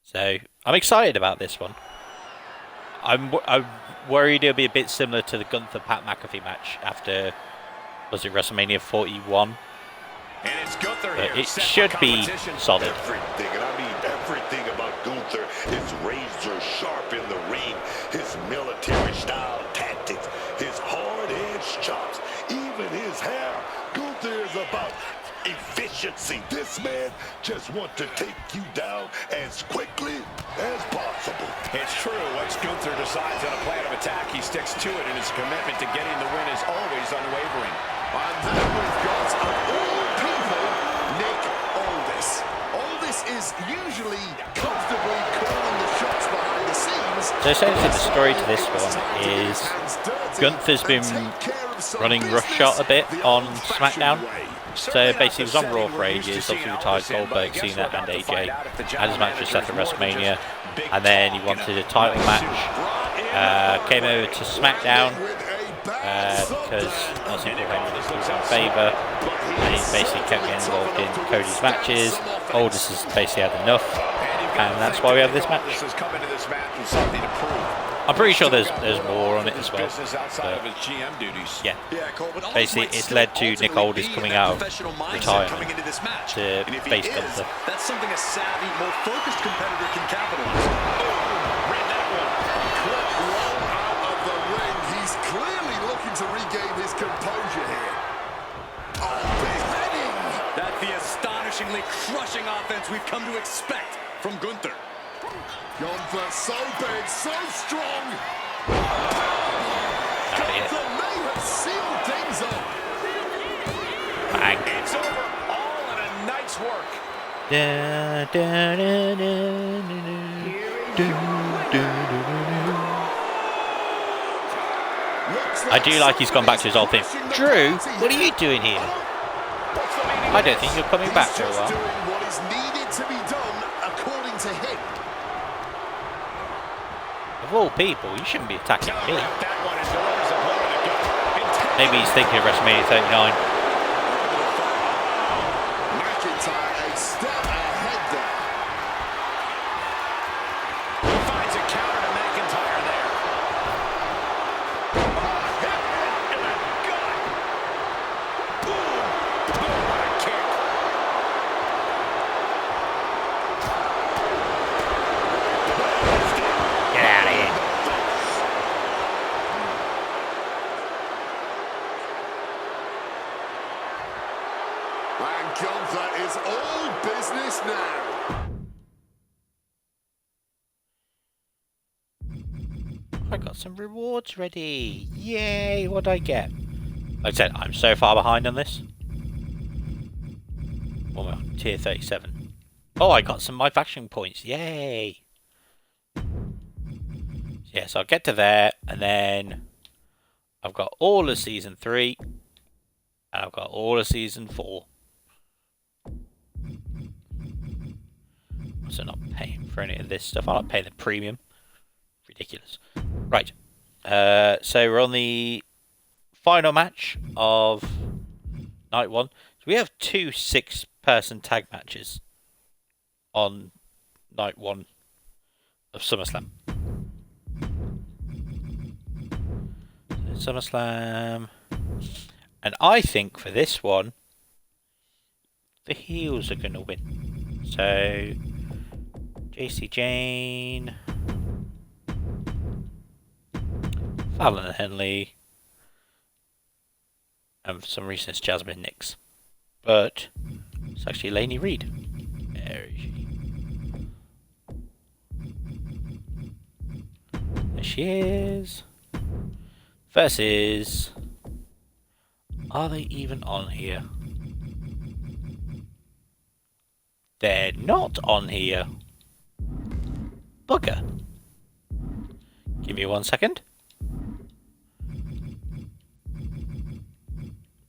[SPEAKER 1] So I'm excited about this one. I'm worried it'll be a bit similar to the Gunther Pat McAfee match after, was it WrestleMania 41?
[SPEAKER 2] And it's Gunther
[SPEAKER 1] But
[SPEAKER 2] here.
[SPEAKER 1] it should be solid.
[SPEAKER 3] Everything, and I mean everything about Gunther is razor sharp in the ring. His military style tactics, his hard-edged chops, even his hair. Gunther is about efficiency. This man just wants to take you down as quickly as possible.
[SPEAKER 2] It's true. Once Gunther decides on a plan of attack, he sticks to it, and his commitment to getting the win is always unwavering.
[SPEAKER 3] And then we've got, of all people, Nick Aldis. Aldis is usually comfortably calling the shots behind the scenes.
[SPEAKER 1] So essentially the story to this one is Gunther's been running roughshod a bit on SmackDown. So basically he was on Raw for ages, obviously retired Goldberg, Cena and AJ. Had his match with Seth at WrestleMania. And then he wanted a title match. Came over to SmackDown because obviously Paul Heyman was in favour. And he basically kept getting involved in Cody's matches. Aldis has basically had enough. And that's why we have this match. I'm pretty sure there's more on it as well. Yeah. Basically, it's led to Nick Aldis coming out of retirement to face Gunther.
[SPEAKER 2] That's something a savvy, more focused competitor can capitalize on. Read that one.
[SPEAKER 3] Quick roll out of the ring. He's clearly looking to regain his composure here. Oh, beheading!
[SPEAKER 2] That's the astonishingly crushing offense we've come to expect from Gunther.
[SPEAKER 3] Gunther so big, so strong.
[SPEAKER 1] That'll be it.
[SPEAKER 3] Gunther may have sealed things up.
[SPEAKER 1] Bang.
[SPEAKER 2] It's over, all in a night's work.
[SPEAKER 1] Da, da, da, da, da, da. I do like he's gone back to his old thing. Drew, what are you doing here? I don't think you're coming back for a
[SPEAKER 3] He's
[SPEAKER 1] while.
[SPEAKER 3] just doing what is needed to be done according to him.
[SPEAKER 1] Of all people, you shouldn't be attacking me.
[SPEAKER 2] That one is delivers a blow to the gut.
[SPEAKER 1] Maybe he's thinking of WrestleMania 39.
[SPEAKER 3] McIntyre a step ahead there.
[SPEAKER 2] He finds a counter to McIntyre there. Hit in the gut. Boom. Boom, what a kick.
[SPEAKER 1] Get out of here.
[SPEAKER 3] And Gunther is all business now.
[SPEAKER 1] I got some rewards ready. Yay, what'd I get? Like I said, I'm so far behind on this. Well, we're on tier 37. Oh, I got some my faction points. Yay! Yeah, so I'll get to there, and then I've got all of season 3, and I've got all of season 4. So not paying for any of this stuff. I'm not paying the premium. Ridiculous. Right. So we're on the final match of night 1. So we have 2 6-person tag matches on night 1 of SummerSlam. SummerSlam. And I think for this one, the heels are going to win. So, JC Jane, Fallon and Henley, and for some reason it's Jasmine Nix. But it's actually Lainey Reed. There is she. There she is. Versus... Are they even on here? They're not on here. Bugger. Give me 1 second.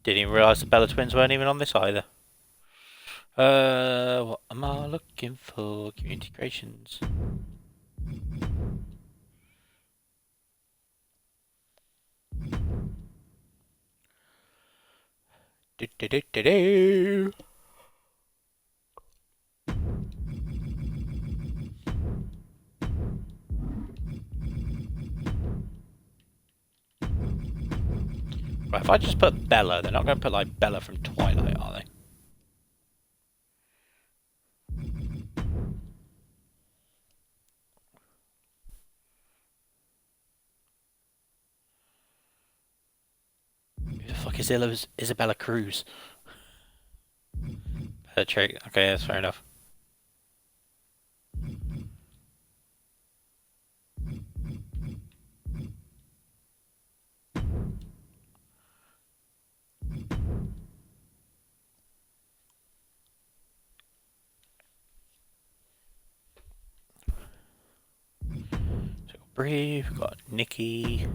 [SPEAKER 1] Didn't even realise the Bella Twins weren't even on this either. What am I looking for? Community creations. Do. Right, if I just put Bella, they're not going to put like Bella from Twilight, are they? Who the fuck is Isabella Cruz? Okay, that's fair enough. So Brie, we've got Nikki.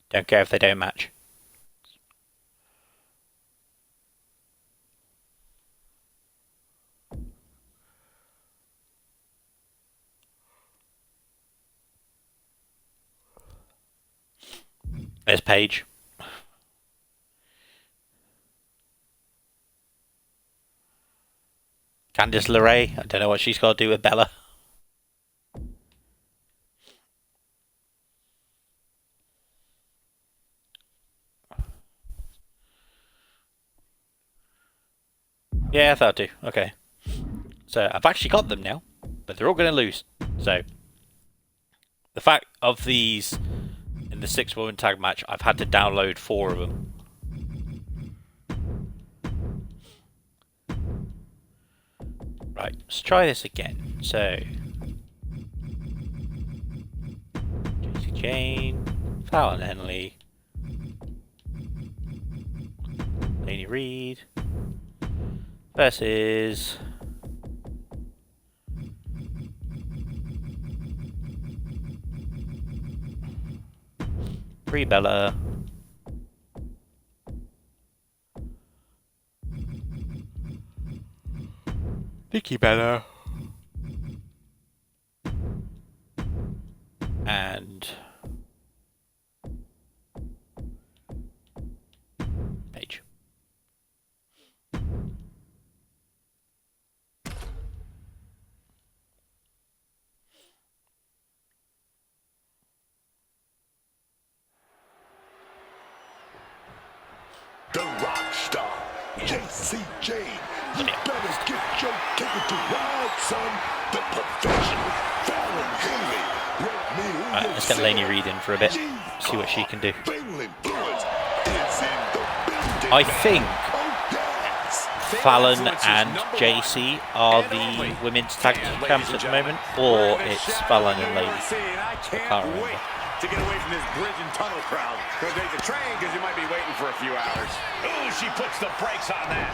[SPEAKER 1] Don't care if they don't match. There's Paige. Candice LeRae. I don't know what she's got to do with Bella. Yeah, that'll do. Okay. So I've actually got them now, but they're all going to lose. So the fact of these in the 6-woman tag match, I've had to download 4 of them. Right, let's try this again. So JC Jane, Fallon Henley, Lainey Reed versus Brie Bella, Nikki Bella, and Paige.
[SPEAKER 3] The rock star, JC Jane. You better get your ticket to ride, son. The professional Fallon Henley.
[SPEAKER 1] Alright, let's get Lainey Reed in for a bit. See what she can do. I think Fallon and JC are the women's tag champs at the moment, or it's Fallon and Lainey. I can't remember.
[SPEAKER 2] to get away from this bridge and tunnel crowd. Go take the train because you might be waiting for a few hours. Ooh, she puts the brakes on that.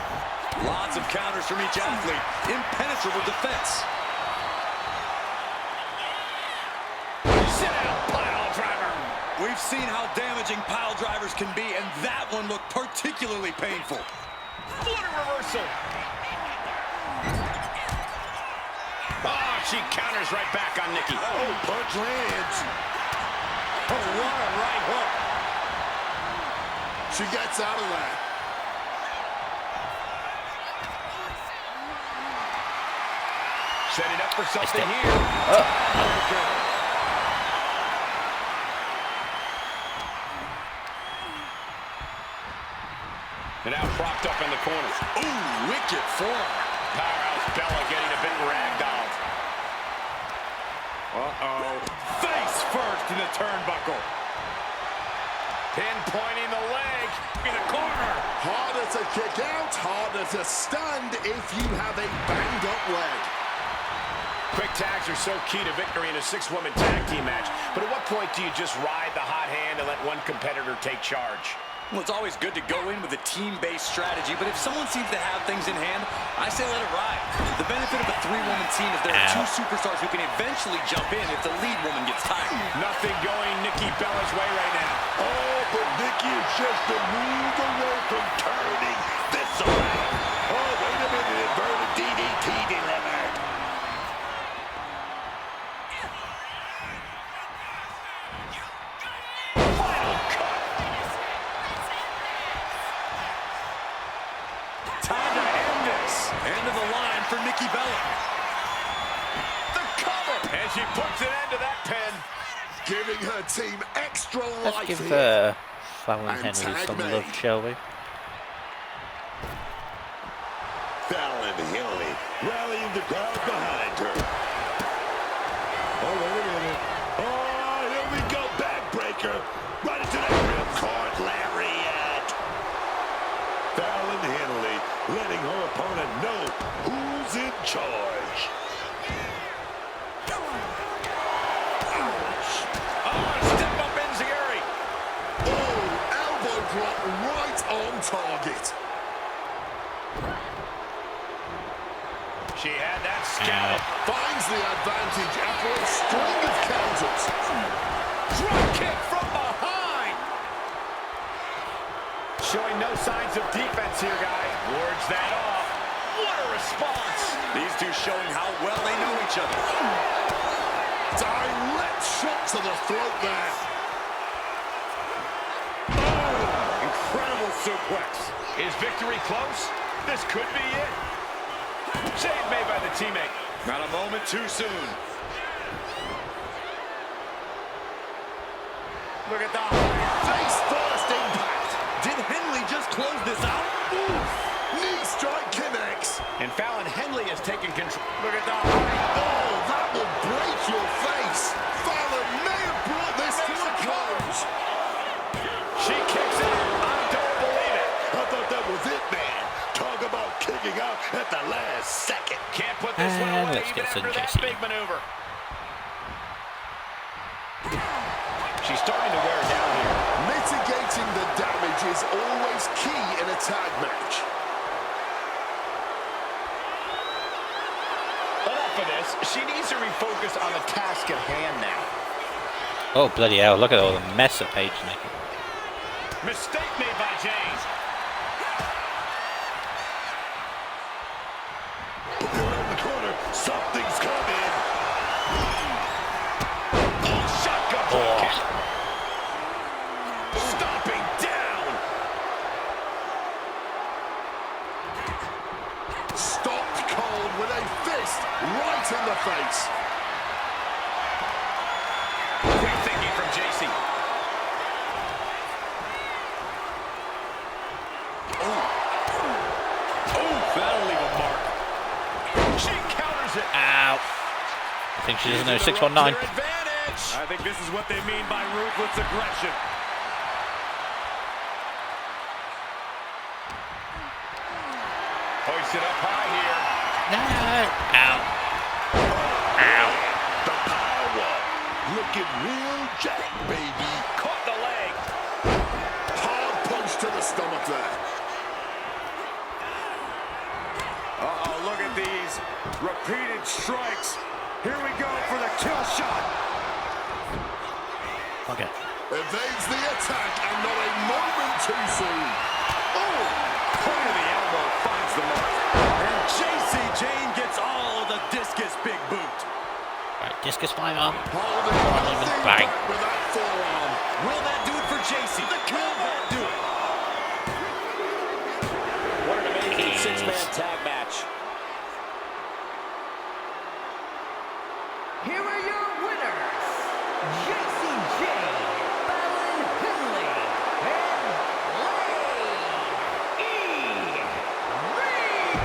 [SPEAKER 5] Lots of counters from each athlete. Impenetrable defense.
[SPEAKER 2] Sit down, pile driver.
[SPEAKER 5] We've seen how damaging pile drivers can be, and that one looked particularly painful.
[SPEAKER 2] What a reversal. Oh, she counters right back on Nikki.
[SPEAKER 3] Oh, punch lands.
[SPEAKER 5] Oh, what a right hook.
[SPEAKER 3] She gets out of that.
[SPEAKER 2] Setting up for something here. And now propped up in the corner.
[SPEAKER 5] Ooh, wicked form.
[SPEAKER 2] Powerhouse Bella getting a bit ragdolled. Uh-oh.
[SPEAKER 5] Face first in the turnbuckle.
[SPEAKER 2] Pinpointing the leg in the corner.
[SPEAKER 3] Harder to kick out, harder to stand if you have a banged-up leg.
[SPEAKER 2] Quick tags are so key to victory in a 6-woman tag team match. But at what point do you just ride the hot hand and let one competitor take charge?
[SPEAKER 5] Well, it's always good to go in with a team-based strategy, but if someone seems to have things in hand, I say let it ride. The benefit of a 3-woman team is there are 2 superstars who can eventually jump in if the lead woman gets tired.
[SPEAKER 2] Nothing going Nikki Bella's way right now.
[SPEAKER 3] Oh, but Nikki is just a move away from turning this around. Oh, wait a minute, inverted DDT delivered.
[SPEAKER 2] Final cut.
[SPEAKER 5] Time to end this. End of the line for Nikki Bella.
[SPEAKER 2] The cover. And she puts an end to that pin.
[SPEAKER 3] Giving her team extra
[SPEAKER 1] Let's
[SPEAKER 3] life
[SPEAKER 1] give
[SPEAKER 3] here.
[SPEAKER 1] Fallon
[SPEAKER 3] And
[SPEAKER 1] Henry
[SPEAKER 3] tag
[SPEAKER 1] some
[SPEAKER 3] made.
[SPEAKER 1] love, shall we?
[SPEAKER 3] Fallon Henley rallying the crowd behind her. Oh, wait a minute. Oh, here we go, backbreaker. Right into that ripcord lariat. Fallon Henley letting her opponent know who's in charge.
[SPEAKER 2] Step up Enziguri.
[SPEAKER 3] Oh, elbow drop right on target.
[SPEAKER 2] She had that scalp.
[SPEAKER 3] Finds the advantage after a string of counters.
[SPEAKER 2] Drop kick from behind. Showing no signs of defense here, guys. Wards that off. What a response.
[SPEAKER 5] These two showing how well they know each other.
[SPEAKER 3] Direct shot to the throat there.
[SPEAKER 2] Incredible suplex. Is victory close? This could be it. Save made by the teammate.
[SPEAKER 5] Not a moment too soon.
[SPEAKER 2] Look at that.
[SPEAKER 3] Face first impact.
[SPEAKER 5] Did Henley just close this out?
[SPEAKER 3] Knee strike connects.
[SPEAKER 2] And Fallon Henley has taken control. Look at that.
[SPEAKER 3] Oh, that will break your face. Fallon may have brought this to a close.
[SPEAKER 2] She kicks out. I don't believe it.
[SPEAKER 3] I thought that was it, man. Talk about kicking out at the last second.
[SPEAKER 2] Can't put this one
[SPEAKER 1] And
[SPEAKER 2] away
[SPEAKER 1] let's
[SPEAKER 2] even
[SPEAKER 1] get some
[SPEAKER 2] after that
[SPEAKER 1] Jesse.
[SPEAKER 2] big maneuver. She's starting to wear it down here.
[SPEAKER 3] Mitigating the damage is always key in a tag match.
[SPEAKER 2] Enough of this. She needs to refocus on the task at hand now.
[SPEAKER 1] Oh, bloody hell, look at all the mess that Paige's making.
[SPEAKER 2] Mistake made by James.
[SPEAKER 3] Around the corner, something's coming.
[SPEAKER 2] Oh, shotgun drop kick. Stomping down.
[SPEAKER 3] Stopped cold with a fist right in the face.
[SPEAKER 2] Great thinking from JC. Oh, that'll leave a mark. She counters it.
[SPEAKER 1] Ow. I think she doesn't know 619.
[SPEAKER 2] Advantage.
[SPEAKER 5] I think this is what they mean by ruthless aggression.
[SPEAKER 2] Hoisted up high here.
[SPEAKER 1] No. Ow. Ow.
[SPEAKER 3] The power. Looking real jack, baby.
[SPEAKER 2] Caught the leg.
[SPEAKER 3] Hard punch to the stomach there.
[SPEAKER 2] Uh-oh, look at these repeated strikes. Here we go for the kill shot.
[SPEAKER 1] Okay.
[SPEAKER 3] Evades the attack and not a moment too soon. Oh!
[SPEAKER 2] Point of the elbow finds the mark. And JC Jane gets all of the discus big boot.
[SPEAKER 1] Right, discus firearm.
[SPEAKER 3] Holding
[SPEAKER 1] Bang.
[SPEAKER 3] nothing back with that forearm.
[SPEAKER 2] Will that do it for JC? Will that do it? What an amazing six-man tag match.
[SPEAKER 4] Here are your winners, JC Jane, Fallon Henley, and Lane E. Reed.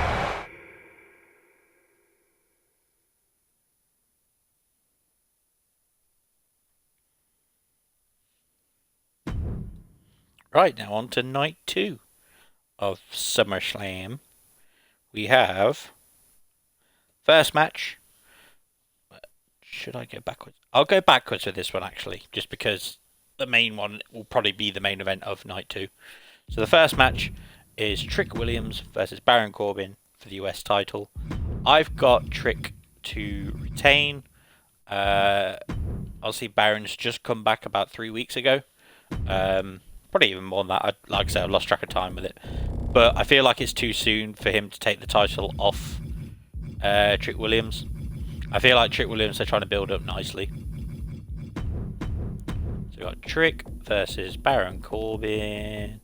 [SPEAKER 1] Right, now on to night 2 of SummerSlam. We have first match. Should I go backwards? I'll go backwards with this one actually, just because the main one will probably be the main event of night 2. So the first match is Trick Williams versus Baron Corbin for the US title. I've got Trick to retain. Obviously Baron's just come back about 3 weeks ago. Probably even more than that. Like I said, I've lost track of time with it. But I feel like it's too soon for him to take the title off Trick Williams. I feel like Trick Williams are trying to build up nicely. So we've got Trick versus Baron Corbin.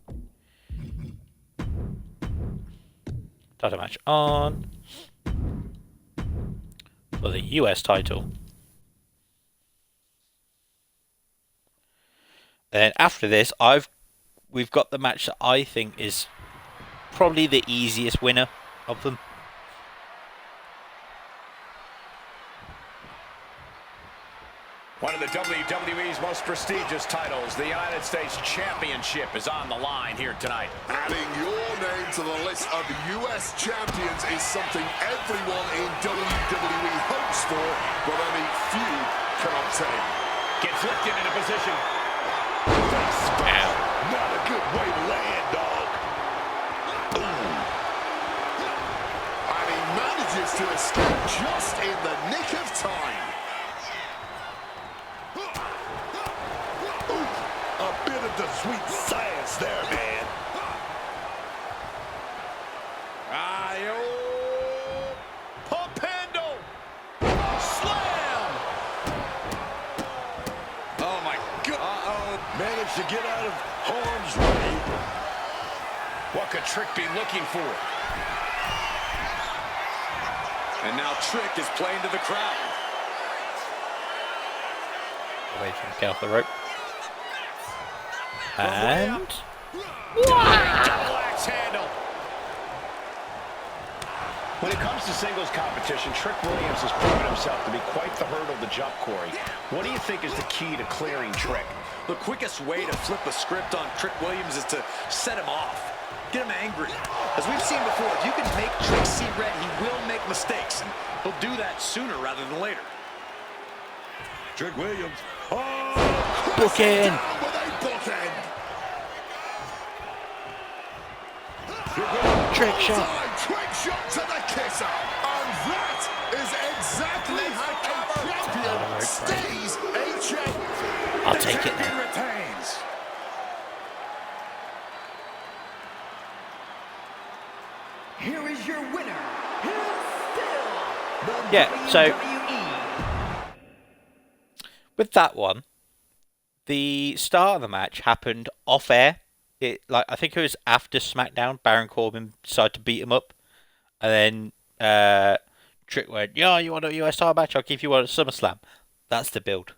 [SPEAKER 1] Title match on for the US title. Then after this, we've got the match that I think is probably the easiest winner of them.
[SPEAKER 2] One of the WWE's most prestigious titles, the United States Championship, is on the line here tonight.
[SPEAKER 3] Adding your name to the list of US champions is something everyone in WWE hopes for, but only few can obtain.
[SPEAKER 2] Gets lifted into position.
[SPEAKER 1] Ow.
[SPEAKER 3] Not a good way to land, dog. Ooh. And he manages to escape just in the nick of time. Ooh. A bit of the sweet science there, man.
[SPEAKER 2] Pump handle. Slam. Oh, my God. Uh-oh.
[SPEAKER 3] Managed to get out of harm's way.
[SPEAKER 2] What could Trick be looking for? And now Trick is playing to the crowd.
[SPEAKER 1] Away from get off the rope. And
[SPEAKER 2] Double axe handle. When it comes to singles competition, Trick Williams has proven himself to be quite the hurdle to jump, Corey. What do you think is the key to clearing Trick?
[SPEAKER 5] The quickest way to flip the script on Trick Williams is to set him off. Get him angry. As we've seen before, if you can make Trick see red, he will make mistakes, and he'll do that sooner rather than later.
[SPEAKER 3] Trick Williams.
[SPEAKER 1] booking.
[SPEAKER 3] With a bookend.
[SPEAKER 1] Trick shot.
[SPEAKER 3] Trick shot to the kisser. And that is exactly how a champion stays a champion.
[SPEAKER 1] I'll take it then.
[SPEAKER 2] Retains.
[SPEAKER 4] Here is your winner, and still
[SPEAKER 1] Yeah, so
[SPEAKER 4] WWE.
[SPEAKER 1] with that one, the start of the match happened off air. I think it was after SmackDown. Baron Corbin decided to beat him up, and then Trick went, "Yeah, you want a US title match? I'll give you one at SummerSlam." That's the build.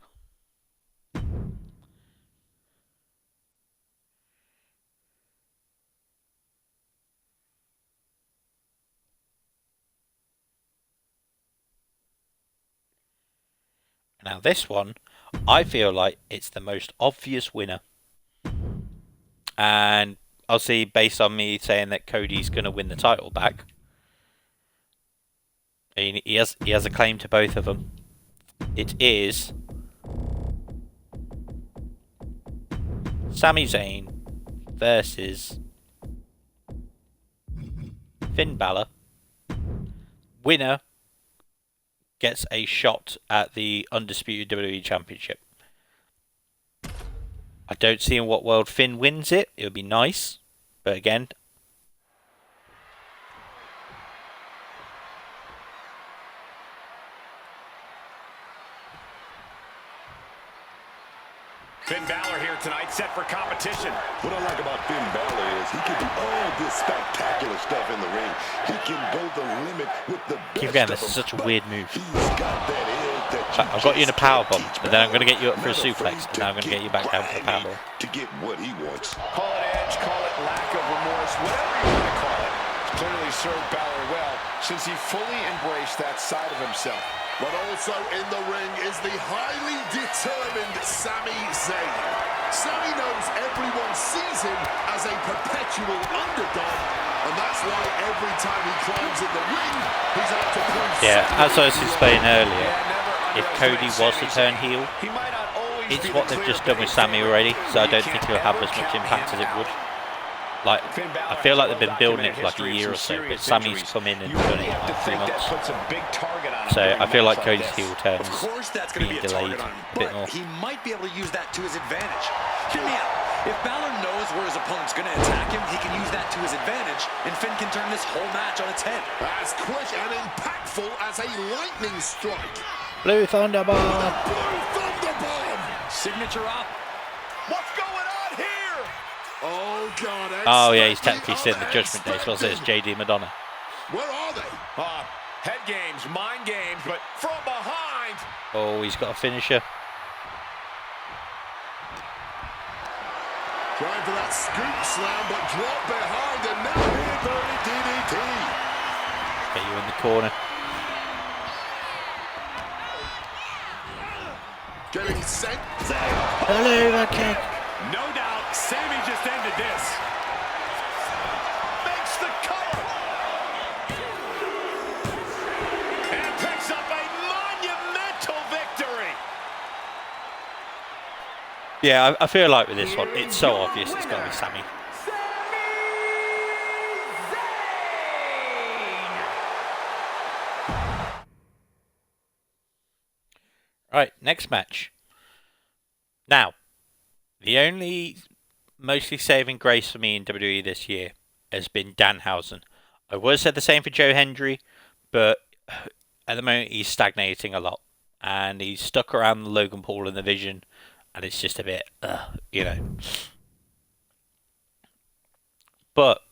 [SPEAKER 1] Now this one, I feel like it's the most obvious winner. And obviously based on me saying that Cody's going to win the title back, he has a claim to both of them. It is Sami Zayn versus Finn Balor. Winner gets a shot at the undisputed WWE Championship. I don't see in what world Finn wins it. It would be nice, but again,
[SPEAKER 2] Finn Balor here tonight, set for competition.
[SPEAKER 3] What I like about Finn Balor is he can do all this spectacular stuff in the ring. He can go the limit with the best.
[SPEAKER 1] keep going. This is such a weird move.
[SPEAKER 3] He's got that edge that
[SPEAKER 1] I've got you in a power bomb, but then I'm going to get you up for a suplex, and then I'm going to get you back down for a power bomb.
[SPEAKER 3] To get what he wants.
[SPEAKER 2] Call it edge, call it lack of remorse, whatever you want to call it. Clearly served Balor well, since he fully embraced that side of himself.
[SPEAKER 3] But also in the ring is the highly determined Sami Zayn. Sami knows everyone sees him as a perpetual underdog, and that's why every time he climbs in the ring, he's out to prove
[SPEAKER 1] Yeah, as I was explaining earlier,
[SPEAKER 2] Yeah,
[SPEAKER 1] if Cody was to turn heel,
[SPEAKER 2] he might not always
[SPEAKER 1] it's
[SPEAKER 2] be
[SPEAKER 1] what
[SPEAKER 2] the
[SPEAKER 1] they've
[SPEAKER 2] clear
[SPEAKER 1] just done with
[SPEAKER 2] face
[SPEAKER 1] Sami
[SPEAKER 2] saver,
[SPEAKER 1] already, so I
[SPEAKER 2] but
[SPEAKER 1] don't
[SPEAKER 2] you
[SPEAKER 1] think
[SPEAKER 2] can't
[SPEAKER 1] it'll have
[SPEAKER 2] count
[SPEAKER 1] as much
[SPEAKER 2] him
[SPEAKER 1] impact as it
[SPEAKER 2] out.
[SPEAKER 1] would. Like,
[SPEAKER 2] Finn Balor
[SPEAKER 1] I feel like
[SPEAKER 2] has
[SPEAKER 1] they've been building it for like a
[SPEAKER 2] documented
[SPEAKER 1] year or
[SPEAKER 2] history
[SPEAKER 1] so,
[SPEAKER 2] of
[SPEAKER 1] but
[SPEAKER 2] serious
[SPEAKER 1] Sami's
[SPEAKER 2] injuries.
[SPEAKER 1] come in and
[SPEAKER 2] You
[SPEAKER 1] done it in
[SPEAKER 2] have to
[SPEAKER 1] like 3
[SPEAKER 2] think that
[SPEAKER 1] months.
[SPEAKER 2] puts a big target on him
[SPEAKER 1] So
[SPEAKER 2] during
[SPEAKER 1] I feel like
[SPEAKER 2] match
[SPEAKER 1] Cody's
[SPEAKER 2] this.
[SPEAKER 1] heel turn
[SPEAKER 5] Of
[SPEAKER 1] is
[SPEAKER 5] course that's going to be
[SPEAKER 1] being
[SPEAKER 5] a
[SPEAKER 1] delayed
[SPEAKER 5] target on him,
[SPEAKER 1] a bit
[SPEAKER 5] but
[SPEAKER 1] more.
[SPEAKER 5] he might be able to use that to his advantage. Hear me out. If Balor knows where his opponent's going to attack him, he can use that to his advantage, and Finn can turn this whole match on its head.
[SPEAKER 3] as quick and impactful as a lightning strike.
[SPEAKER 1] Blue Thunderbomb!
[SPEAKER 3] Blue Thunderbomb!
[SPEAKER 5] Signature up.
[SPEAKER 2] What's going on here?
[SPEAKER 3] Oh, God.
[SPEAKER 1] Oh yeah, he's
[SPEAKER 3] expect
[SPEAKER 1] technically still in the Judgment Day, so it's JD Madonna.
[SPEAKER 3] Where are they?
[SPEAKER 2] Head games, mind games, but from behind.
[SPEAKER 1] Oh, he's got a finisher.
[SPEAKER 3] Trying for that scoop slam, but drop behind, and now inverted DDT.
[SPEAKER 1] Get you in the corner.
[SPEAKER 3] Getting sent there.
[SPEAKER 1] Hello, kick.
[SPEAKER 2] No doubt, Sami just ended this. Makes the cover. And picks up a monumental victory.
[SPEAKER 1] Yeah, I feel like with this one, it's so obvious it's got to be Sami. Right, next match. Now, the only mostly saving grace for me in WWE this year has been Danhausen. I would have said the same for Joe Hendry, but at the moment he's stagnating a lot. And he's stuck around the Logan Paul and the Vision, and it's just a bit, you know. But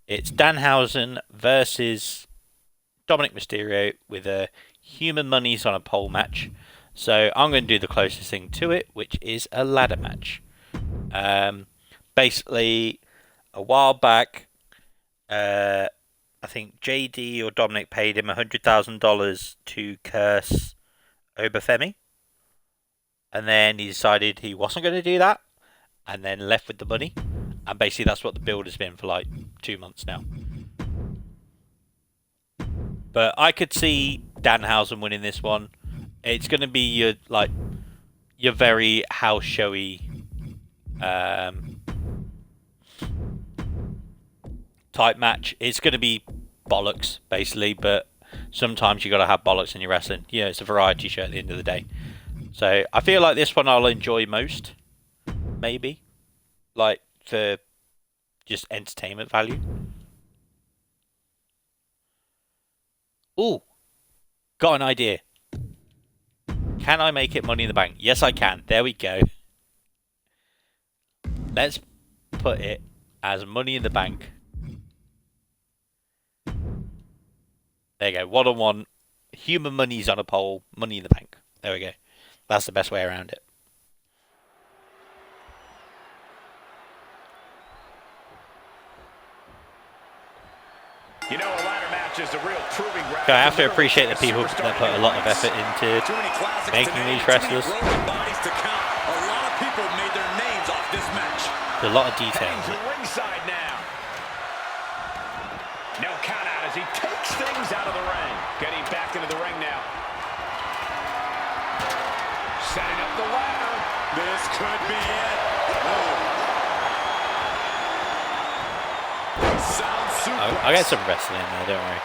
[SPEAKER 1] it's Danhausen versus Dominic Mysterio with a human monies on a pole match. So I'm going to do the closest thing to it, which is a ladder match. Basically, a while back, I think JD or Dominic paid him $100,000 to curse Obafemi. And then he decided he wasn't going to do that, and then left with the money. And basically that's what the build has been for like 2 months now. But I could see Danhausen winning this one. It's going to be your very house showy type match. It's going to be bollocks basically, but sometimes you got to have bollocks in your wrestling. You know, it's a variety show at the end of the day. So I feel like this one I'll enjoy most, maybe, like for just entertainment value. Ooh, got an idea. Can I make it Money in the Bank? Yes, I can. There we go. Let's put it as Money in the Bank. There you go. 1-on-1. Human money's on a pole. Money in the Bank. There we go. That's the best way around it.
[SPEAKER 2] You know, a ladder match is a real proving ground.
[SPEAKER 1] Okay, I have to appreciate the people that put a lot of effort into making these wrestlers.
[SPEAKER 5] A lot of people made their names off this match.
[SPEAKER 1] There's a lot of detail.
[SPEAKER 2] To ringside now. No count out as he takes things out of the ring. Getting back into the ring now. Setting up the ladder. This could be it. Oh.
[SPEAKER 1] I'll get some wrestling in there, don't worry.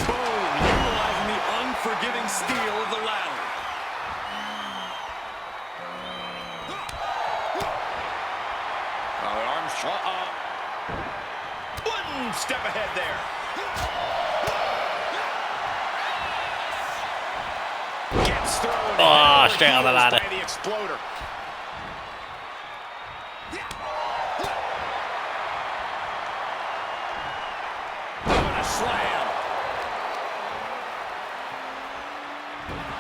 [SPEAKER 5] Boom, utilizing the unforgiving steel of the ladder. Armstrong. One step ahead there. Gets thrown.
[SPEAKER 1] Oh, straight on the ladder.
[SPEAKER 5] By the exploder. Oh, a slam.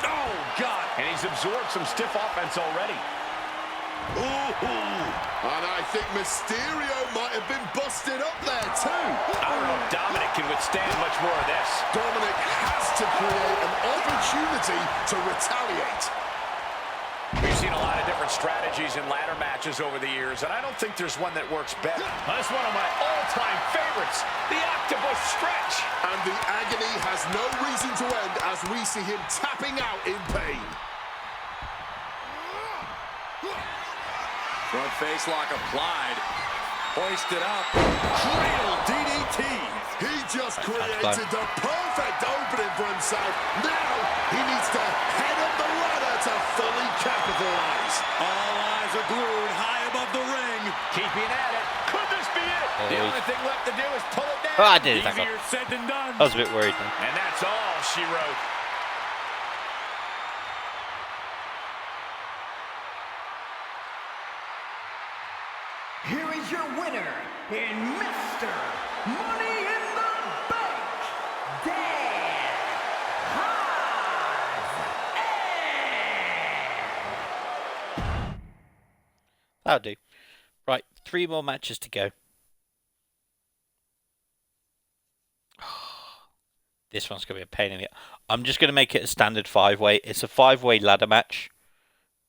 [SPEAKER 5] Oh, God. And he's absorbed some stiff offense already.
[SPEAKER 3] Ooh, and I think Mysterio might have been busted up there too.
[SPEAKER 5] I don't know if Dominic can withstand much more of this.
[SPEAKER 3] Dominic has to create an opportunity to retaliate.
[SPEAKER 5] We've seen a lot of different strategies in ladder matches over the years, and I don't think there's one that works better. That's one of my all-time favorites, the octopus stretch.
[SPEAKER 3] And the agony has no reason to end as we see him tapping out in pain.
[SPEAKER 5] Front face lock applied. Hoisted up. Cradle DDT.
[SPEAKER 3] He just created the perfect opening for himself. Now he needs to head up the ladder to fully capitalize.
[SPEAKER 5] All eyes are glued high above the ring. Keeping at it. Could this be it? The only thing left to do is pull it down.
[SPEAKER 1] Oh, I did it.
[SPEAKER 5] Easier said than done.
[SPEAKER 1] I was a bit worried then.
[SPEAKER 5] And that's all she wrote.
[SPEAKER 4] Here is your winner in Mr. Money in the Bank, Dan Hines.
[SPEAKER 1] That'll do. Right, 3 more matches to go. This one's going to be a pain in the... I'm just going to make it a standard 5-way. It's a 5-way ladder match,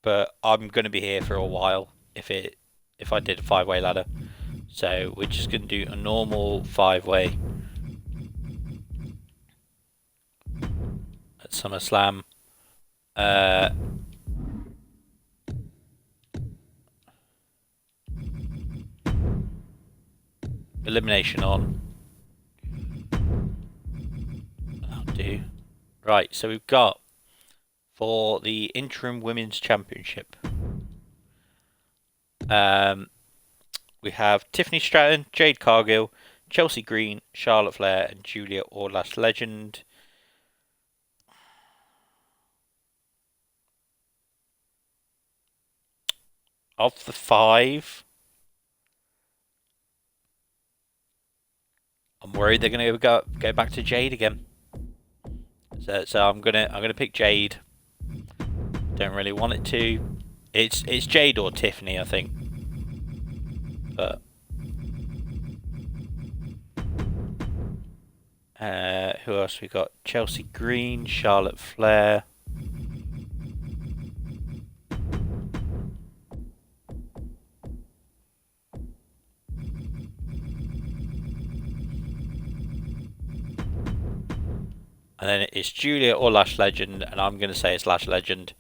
[SPEAKER 1] but I'm going to be here for a while if I did a 5-way ladder. So we're just going to do a normal 5-way at SummerSlam. Elimination on. That'll do. Right, so we've got for the interim women's championship. We have Tiffany Stratton, Jade Cargill, Chelsea Green, Charlotte Flair, and Julia Orla's Legend. Of the 5, I'm worried they're going to go back to Jade again. So I'm gonna pick Jade. Don't really want it to. It's Jade or Tiffany, I think. But who else we got? Chelsea Green, Charlotte Flair. And then it's Julia or Lash Legend, and I'm going to say it's Lash Legend.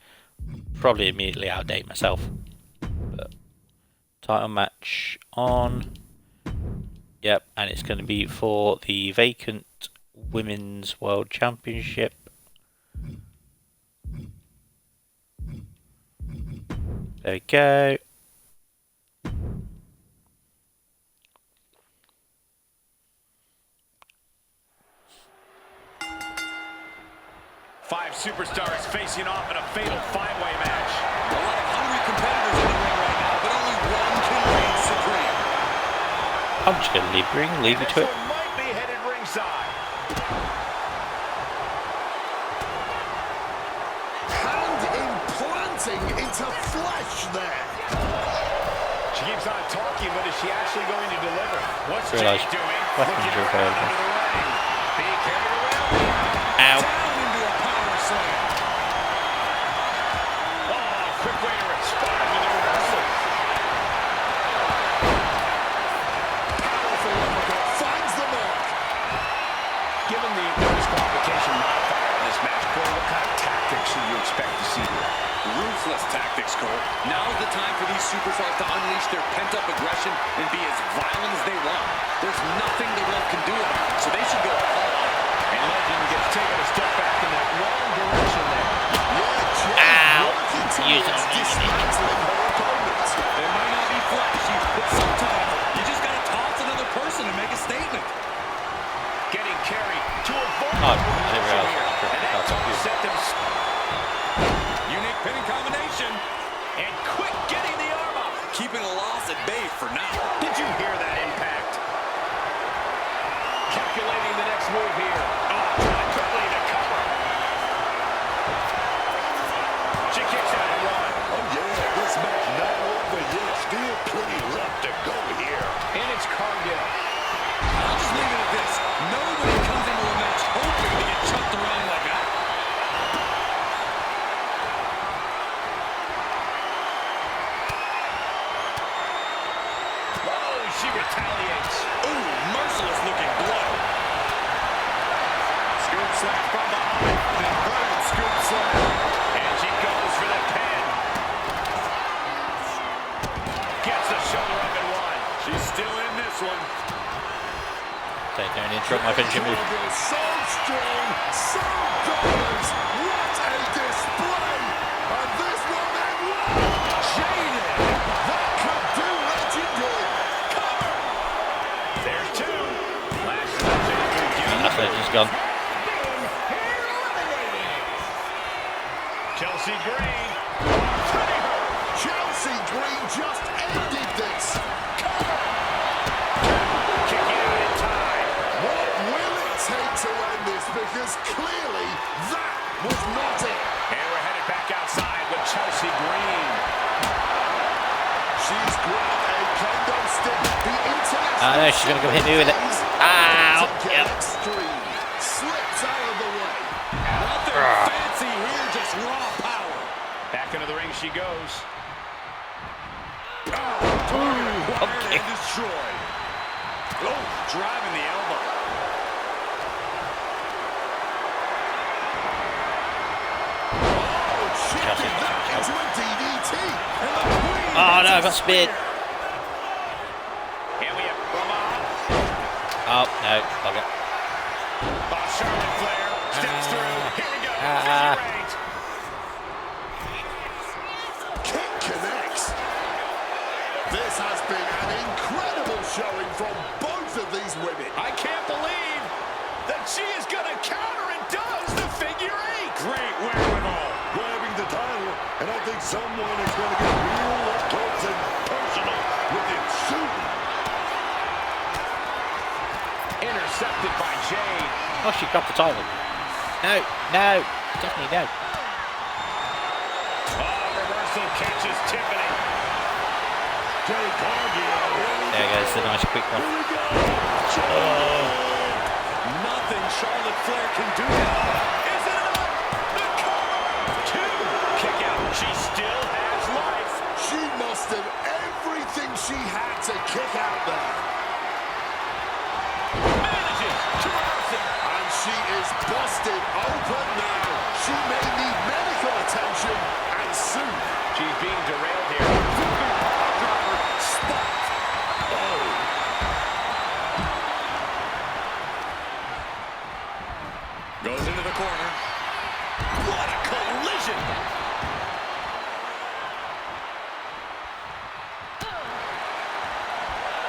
[SPEAKER 1] Probably immediately outdate myself. But title match on. Yep, and it's going to be for the vacant Women's World Championship. There we go.
[SPEAKER 5] Five superstars facing off in a fatal 5-way match. A lot of hungry competitors in the ring right now, but only one can reign supreme.
[SPEAKER 1] I'm just going to leave the ring, leave it to it.
[SPEAKER 5] This one might be headed ringside.
[SPEAKER 3] Hand implanting into flesh there.
[SPEAKER 5] She keeps on talking, but is she actually going to deliver? What's Jade
[SPEAKER 1] Realised
[SPEAKER 5] doing?
[SPEAKER 1] weapons
[SPEAKER 5] Looking
[SPEAKER 1] are
[SPEAKER 5] right
[SPEAKER 1] available.
[SPEAKER 5] into the ring. Be careful.
[SPEAKER 1] Ow.
[SPEAKER 5] Down into a power slam. Oh, quick way to respond with a reversal.
[SPEAKER 3] Powerful uppercut finds the mark.
[SPEAKER 5] Given the no disqualification modifier in this match, Corey, what kind of tactics should you expect to see here? Ruthless tactics, Cole. Now's the time for these superstars to unleash their pent-up aggression and be as violent as they want. There's nothing the ref can do about it, so they should go all out.
[SPEAKER 2] And Legend gets taken a step back in that wrong direction there.
[SPEAKER 1] Ow! Use it.
[SPEAKER 5] It might not be flashy, but sometimes you just got to toss another person to make a statement.
[SPEAKER 2] Getting carried to avoid
[SPEAKER 1] Oh,
[SPEAKER 2] and that's all set them.
[SPEAKER 5] Unique pinning combination.
[SPEAKER 2] And quick getting the arm up.
[SPEAKER 5] Keeping a loss at bay for now.
[SPEAKER 2] Did you hear that impact? Calculating the next move here. Oh, trying quickly to cover. She kicks out at one.
[SPEAKER 3] Oh, yeah, this match not over yet. Still plenty left to go here.
[SPEAKER 2] And it's Cargill.
[SPEAKER 5] I'll just leave it at this. Nobody comes into a match hoping to get chucked around like that.
[SPEAKER 2] Oh, she retaliates.
[SPEAKER 5] Ooh, merciless looking blow.
[SPEAKER 2] Scoop slam from behind. Inverted scoop slam. And she goes for the pin. Gets the shoulder up and one. She's still in this one.
[SPEAKER 1] Don't interrupt my finishing move.
[SPEAKER 3] So strong, so dominant. What a display! And this one then jaded. That could do Legend in.
[SPEAKER 2] There's two. Last Legend.
[SPEAKER 1] That's Legend's gone.
[SPEAKER 2] Chelsea Green.
[SPEAKER 3] Chelsea Green just ended this.
[SPEAKER 2] Kicking out in time.
[SPEAKER 3] What will it take to end this? Because clearly that was not it.
[SPEAKER 2] And we're headed back outside with Chelsea Green.
[SPEAKER 3] She's grabbed a kendo stick. The international.
[SPEAKER 1] I know, she's going to come hit me with it. Ow! Yep.
[SPEAKER 3] Extreme. Slips out of the way.
[SPEAKER 5] Nothing fancy here, just raw power.
[SPEAKER 2] Back into the ring she goes.
[SPEAKER 1] Okay.
[SPEAKER 5] And destroyed. Oh, driving the elbow.
[SPEAKER 1] Chelsea.
[SPEAKER 3] Into a DDT.
[SPEAKER 1] Oh no, I got speared.
[SPEAKER 2] Here we have Ramon.
[SPEAKER 1] Oh no, bugger.
[SPEAKER 2] Charlotte Flair steps through. Here we go. Reigns.
[SPEAKER 3] Kick connects. This has been an incredible showing from both of these women.
[SPEAKER 2] I can't believe that she is going to counter and does the figure eight.
[SPEAKER 5] Great wherewithal.
[SPEAKER 3] Grabbing the title, and I think someone is going to get real up close and personal with it soon.
[SPEAKER 2] Intercepted by Jade.
[SPEAKER 1] Oh, she got the title. No, no, definitely no.
[SPEAKER 2] Oh, reversal catches Tiffany.
[SPEAKER 3] Jay Cargill.
[SPEAKER 1] There goes the nice quick one.
[SPEAKER 5] Nothing Charlotte Flair can do now.
[SPEAKER 2] Is it enough? The cover. Two. Kick out. She still has life.
[SPEAKER 3] She mustered everything she had to kick out there.
[SPEAKER 2] Manages to reverse it.
[SPEAKER 3] And she is busted open now. She may need medical attention, and soon.
[SPEAKER 2] She's being derailed here.
[SPEAKER 3] Driver spot. Oh.
[SPEAKER 5] Goes into the corner.
[SPEAKER 2] What a collision.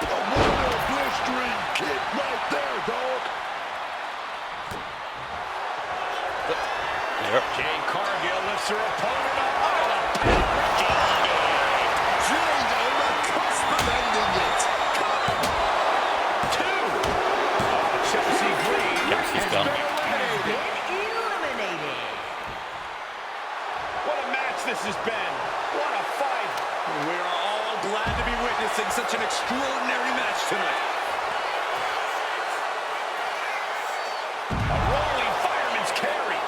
[SPEAKER 3] A wonder blistering kick right there, dog.
[SPEAKER 2] Jade Cargill lifts her opponent up.
[SPEAKER 3] Jade on the cusp of ending it.
[SPEAKER 2] Two. Chelsea Green.
[SPEAKER 1] Chelsea's gone.
[SPEAKER 4] Eliminated.
[SPEAKER 2] What a match this has been. What a fight.
[SPEAKER 5] We are all glad to be witnessing such an extraordinary match tonight.
[SPEAKER 2] A rolling fireman's carry.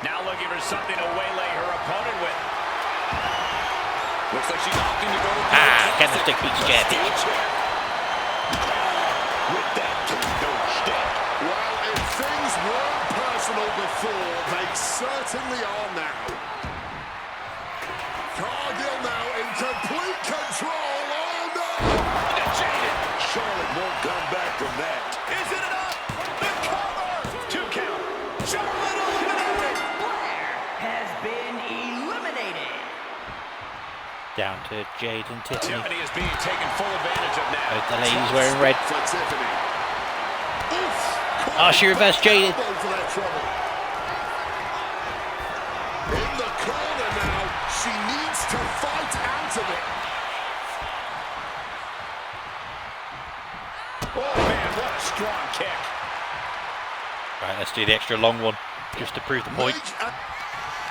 [SPEAKER 2] Now looking for something to waylay her opponent with.
[SPEAKER 5] Looks like she's opting to go with
[SPEAKER 1] Can the stick beats Jed?
[SPEAKER 3] With that kendo stick. Well, if things weren't personal before. before, they certainly are now. Cargill now in complete control. Oh no!
[SPEAKER 2] Charlotte won't come back from that. Is it enough? The cover! 2 count. Charlotte eliminated.
[SPEAKER 4] Flair has been eliminated.
[SPEAKER 1] Down to Jade and Tiffany.
[SPEAKER 2] Tiffany is being taken full advantage of now.
[SPEAKER 1] Both the ladies wearing red.
[SPEAKER 3] For Tiffany. Oof.
[SPEAKER 1] Oh, she reversed Jade.
[SPEAKER 3] For that trouble. In the corner now. She needs to fight out of it.
[SPEAKER 2] Oh man, what a strong kick.
[SPEAKER 1] Right, let's do the extra long one, just to prove the point.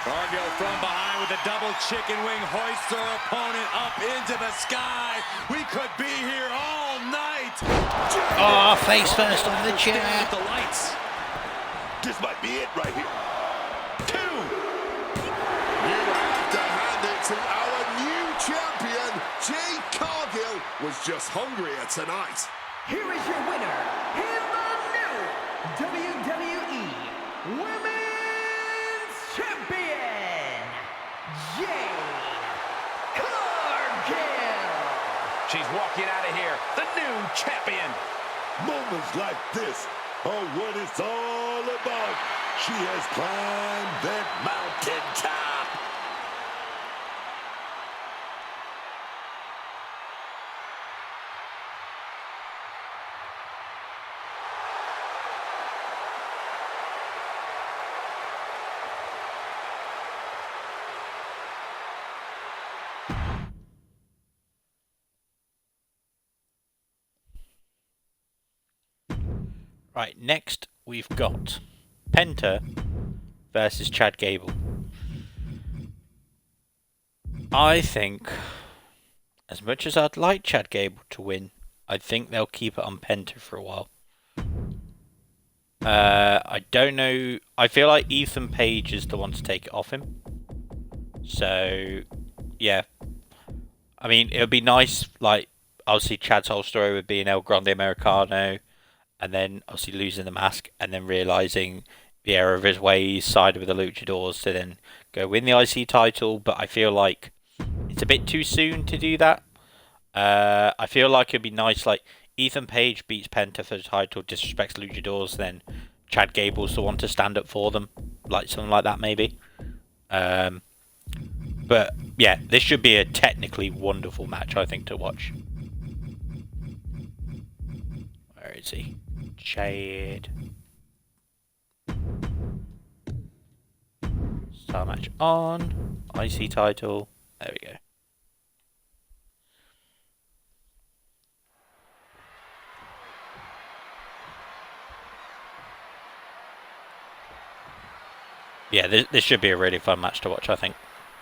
[SPEAKER 5] Cargill from behind with a double chicken wing hoists her opponent up into the sky. We could be here all night.
[SPEAKER 1] Oh, face first on the chair.
[SPEAKER 5] With the lights.
[SPEAKER 3] This might be it right here. 2. You have to hand it to our new champion. Jade Cargill was just hungrier tonight.
[SPEAKER 4] Here is your winner, in the new WWE Women's Champion, Jade Cargill.
[SPEAKER 2] She's walking out of here, the new champion.
[SPEAKER 3] Moments like this are what it's all about. She has climbed that mountaintop.
[SPEAKER 1] Right, next we've got Penta versus Chad Gable. I think, as much as I'd like Chad Gable to win, I think they'll keep it on Penta for a while. I don't know. I feel like Ethan Page is the one to take it off him. So, yeah. I mean, it would be nice, like, obviously Chad's whole story would be an El Grande Americano, and then obviously losing the mask, and then realising the error of his ways, sided with the Luchadors to then go win the IC title. But I feel like it's a bit too soon to do that. I feel like it'd be nice, like, Ethan Page beats Penta for the title, disrespects Luchadors, then Chad Gable's the one to stand up for them. Like, something like that, maybe. But, yeah, this should be a technically wonderful match, I think, to watch. Where is he? Chad. Star match on. IC title. There we go. Yeah, this should be a really fun match to watch, I think.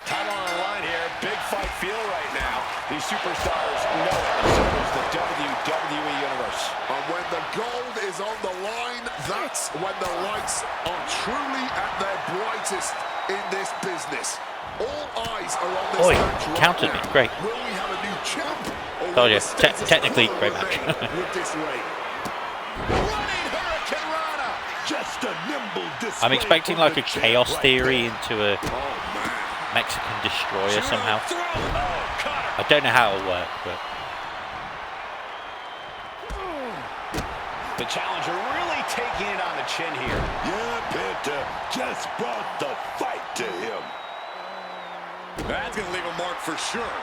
[SPEAKER 2] Title on the line here. Big fight feel right now. These superstars know it. So does the WWE Universe.
[SPEAKER 3] And when the gold is on the line, that's when the lights are truly at their brightest in this business. All eyes are on this match right
[SPEAKER 1] countered me.
[SPEAKER 3] now.
[SPEAKER 1] Great.
[SPEAKER 3] Will we have a new champ? Or
[SPEAKER 1] Told
[SPEAKER 3] will
[SPEAKER 1] you.
[SPEAKER 3] the status
[SPEAKER 1] Technically,
[SPEAKER 3] quo
[SPEAKER 1] great match.
[SPEAKER 3] remain with this reign?
[SPEAKER 2] Running Hurricane Rana.
[SPEAKER 3] Just a nimble display.
[SPEAKER 1] I'm expecting like a chaos theory into a
[SPEAKER 3] Oh, man.
[SPEAKER 1] Mexican destroyer somehow.
[SPEAKER 2] Throw. Oh, cutter.
[SPEAKER 1] I don't know how it'll work, but
[SPEAKER 2] The challenger really taking it on the chin here.
[SPEAKER 3] Yeah, Penta just brought the fight to him.
[SPEAKER 5] That's going to leave a mark for sure.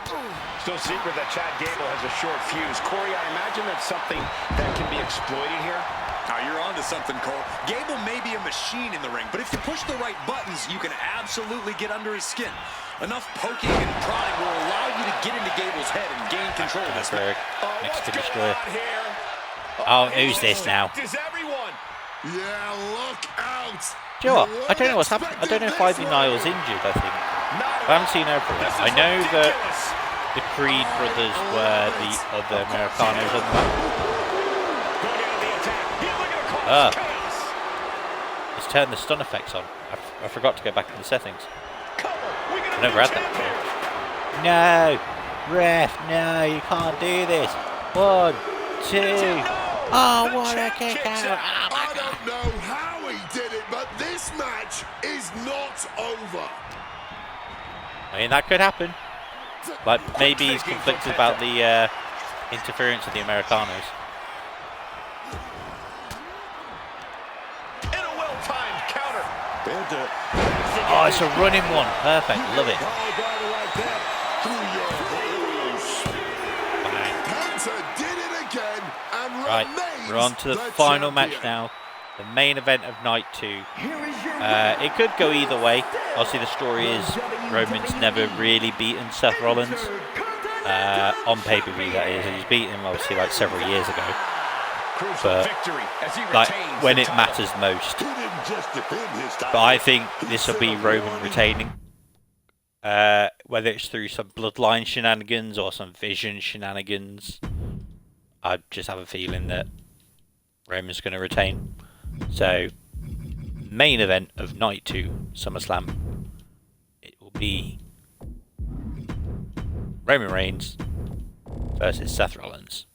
[SPEAKER 2] It's no secret that Chad Gable has a short fuse. Corey, I imagine that's something that can be exploited here.
[SPEAKER 5] Now you're onto something, Cole. Gable may be a machine in the ring, but if you push the right buttons, you can absolutely get under his skin. Enough poking and prodding will allow you to get into Gable's head and gain control of this match.
[SPEAKER 1] Mexican destroyer. Oh, who's this now?
[SPEAKER 2] Does everyone?
[SPEAKER 3] Yeah, look out.
[SPEAKER 1] Do you know what? I don't know what's happened. I don't know if Ivy Nile's injured, I think. I haven't seen her for a while. I know that the Creed brothers were the other Americanos on the map. Let's turn the stun effects on. I forgot to go back in the settings. I never had that before. No! Ref, no, you can't do this. 1, 2. Oh, what a kick out. Oh, my
[SPEAKER 3] don't know how he did it, but this match is not over.
[SPEAKER 1] I mean, that could happen. Like, maybe he's conflicted about the interference of the Americanos.
[SPEAKER 2] And a well-timed counter.
[SPEAKER 1] Oh, it's a running one. Perfect. Love it. Bang.
[SPEAKER 3] Penta did it again and
[SPEAKER 1] Right,
[SPEAKER 3] remains
[SPEAKER 1] we're on to the
[SPEAKER 3] the
[SPEAKER 1] final
[SPEAKER 3] champion.
[SPEAKER 1] match now. The main event of night 2.
[SPEAKER 4] Here is your
[SPEAKER 1] It could go either way. Obviously, the story is Roman's never really beaten Seth Rollins. On pay-per-view, that is. And he's beaten him, obviously, like several years ago. But, like, when it matters most.
[SPEAKER 3] He didn't just defend his
[SPEAKER 1] But I think this will be Roman retaining. Whether it's through some bloodline shenanigans or some vision shenanigans. I just have a feeling that Roman's going to retain. So, main event of night 2, SummerSlam. It will be Roman Reigns versus Seth Rollins.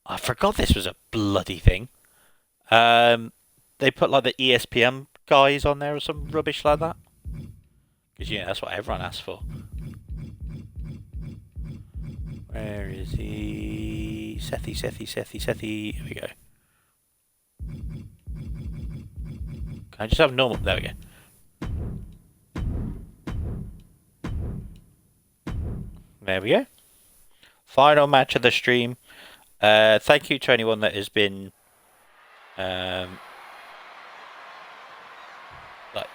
[SPEAKER 1] I forgot this was a bloody thing. They put like the ESPN guys on there or some rubbish like that. Because, yeah, that's what everyone asks for. Where is he? Sethy. Here we go. Can I just have normal? There we go. There we go. Final match of the stream. Thank you to anyone that has been that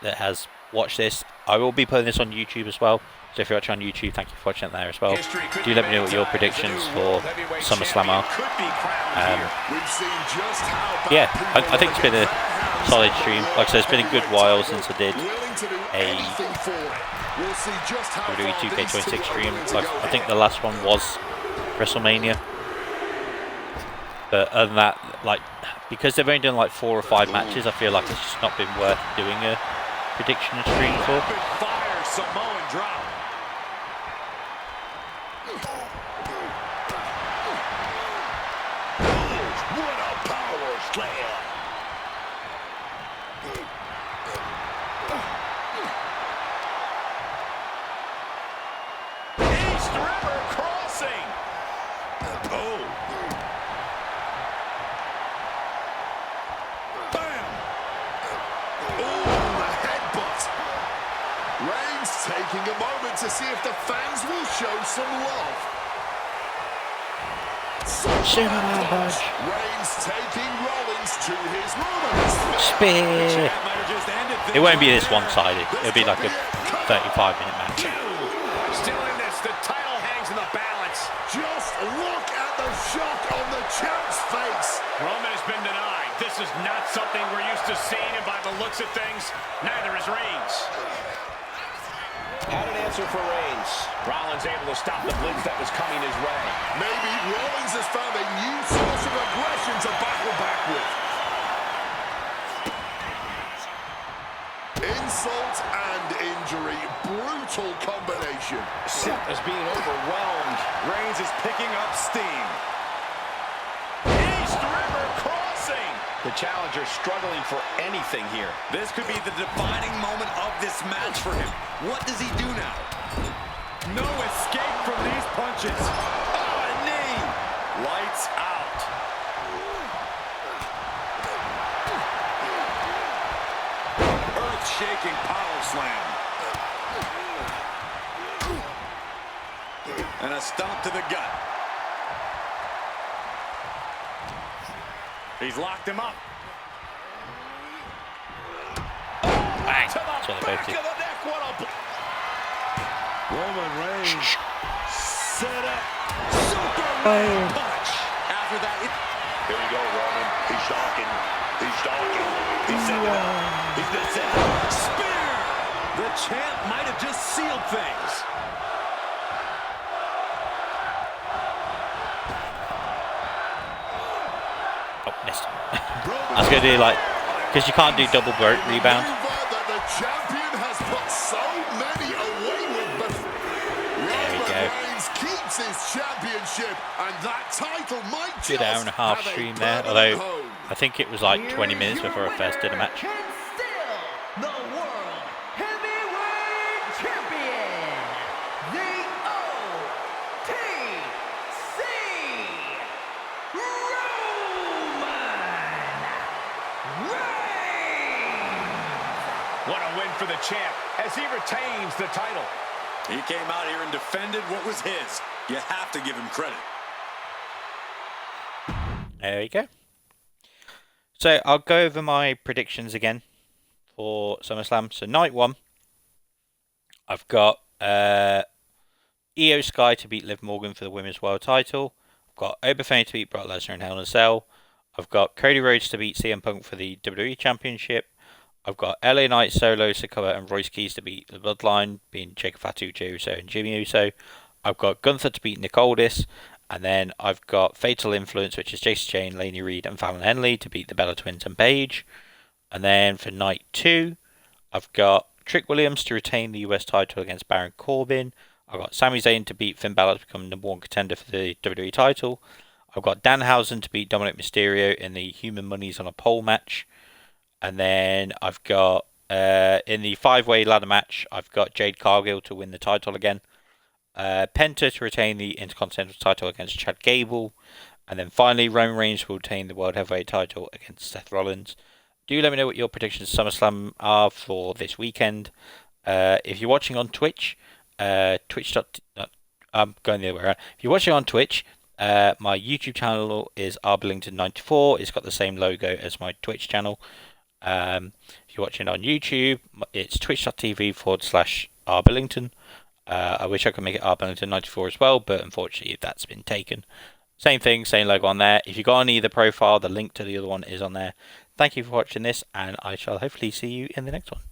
[SPEAKER 1] has watched this. I will be putting this on YouTube as well. So if you're watching on YouTube, thank you for watching it there as well. Do let me know what your predictions for SummerSlam are. Yeah, I think it's been a solid stream. Like I said, it's been a good while since I did a WWE 2K26 stream. Like, I think the last one was WrestleMania. But other than that, like, because they've only done like 4 or 5 matches, I feel like it's just not been worth doing a prediction stream for.
[SPEAKER 2] Samoan drop.
[SPEAKER 3] What a power slam!
[SPEAKER 2] East River crossing. Oh. Bam.
[SPEAKER 3] Oh, the headbutt. Reigns taking a moment to see if the fans will show some love.
[SPEAKER 1] Superman punch.
[SPEAKER 3] Reigns taking Rollins to his moment.
[SPEAKER 1] Spear. It won't be this one-sided. It'll be like a 35-minute match.
[SPEAKER 2] Still in this, the title hangs in the balance.
[SPEAKER 3] Just look at the shock on the champ's face.
[SPEAKER 2] Roman has been denied. This is not something we're used to seeing, and by the looks of things, neither is Reigns. Had an answer for Reigns. Rollins able to stop the blitz that was coming his way.
[SPEAKER 3] Maybe Rollins has found a new source of aggression to battle back with. Insult and injury. Brutal combination.
[SPEAKER 2] Seth is being overwhelmed. Reigns is picking up steam. East River crossing. The challenger struggling for anything here. This could be the defining moment of this match for him. What does he do now? No escape from these punches. Oh, a knee. Lights out. Earth-shaking power slam. And a stomp to the gut. He's locked him up.
[SPEAKER 1] Bang.
[SPEAKER 2] To the
[SPEAKER 1] That's what they
[SPEAKER 2] back
[SPEAKER 1] both
[SPEAKER 2] of
[SPEAKER 1] do.
[SPEAKER 2] the neck. What a Roman Reigns set up. Superman punch. After that,
[SPEAKER 3] Here we go, Roman. He's stalking. He's stalking. He's setting up.
[SPEAKER 2] he's been set up. Spear. The champ might have just sealed things.
[SPEAKER 1] Oh, missed. I was going to do like, because you can't do double rebound.
[SPEAKER 3] That the champion has put so many away with.
[SPEAKER 1] There we go.
[SPEAKER 3] Reigns keeps defends his championship, and that title might just
[SPEAKER 1] 2.5-hour
[SPEAKER 3] have a
[SPEAKER 1] stream there,
[SPEAKER 3] permanent
[SPEAKER 1] although
[SPEAKER 3] home.
[SPEAKER 1] I think it was like 20 minutes before I first did a match.
[SPEAKER 4] And still the World Heavyweight Champion, the OTC Roman Reigns.
[SPEAKER 2] What a win for the champ as he retains the title.
[SPEAKER 5] He came out here and defended what was his. You have to give him credit.
[SPEAKER 1] There we go. So I'll go over my predictions again for SummerSlam. So night 1, I've got Io Sky to beat Liv Morgan for the Women's World Title. I've got Oberfane to beat Brock Lesnar in Hell in a Cell. I've got Cody Rhodes to beat CM Punk for the WWE Championship. I've got LA Knight, Solo Sikoa, and Royce Keys to beat the Bloodline, being Jacob Fatu, Jey Uso, and Jimmy Uso. I've got Gunther to beat Nick Aldis. And then I've got Fatal Influence, which is Jason Jane, Laney Reed, and Fallon Henley to beat the Bella Twins and Paige. And then for night 2, I've got Trick Williams to retain the US title against Baron Corbin. I've got Sami Zayn to beat Finn Balor to become number 1 contender for the WWE title. I've got Danhausen to beat Dominic Mysterio in the Human Monies on a Pole match. And then I've got, in the 5-way ladder match, I've got Jade Cargill to win the title again. Penta to retain the Intercontinental title against Chad Gable. And then finally, Roman Reigns will retain the World Heavyweight title against Seth Rollins. Do let me know what your predictions of SummerSlam are for this weekend. If you're watching on Twitch, I'm going the other way around. If you're watching on Twitch, my YouTube channel is rbillington94. It's got the same logo as my Twitch channel. If you're watching on YouTube, it's twitch.tv/rbillington. I wish I could make it rbillington94 as well, but unfortunately that's been taken. Same thing, same logo on there. If you go on either profile, the link to the other one is on there. Thank you for watching this, and I shall hopefully see you in the next one.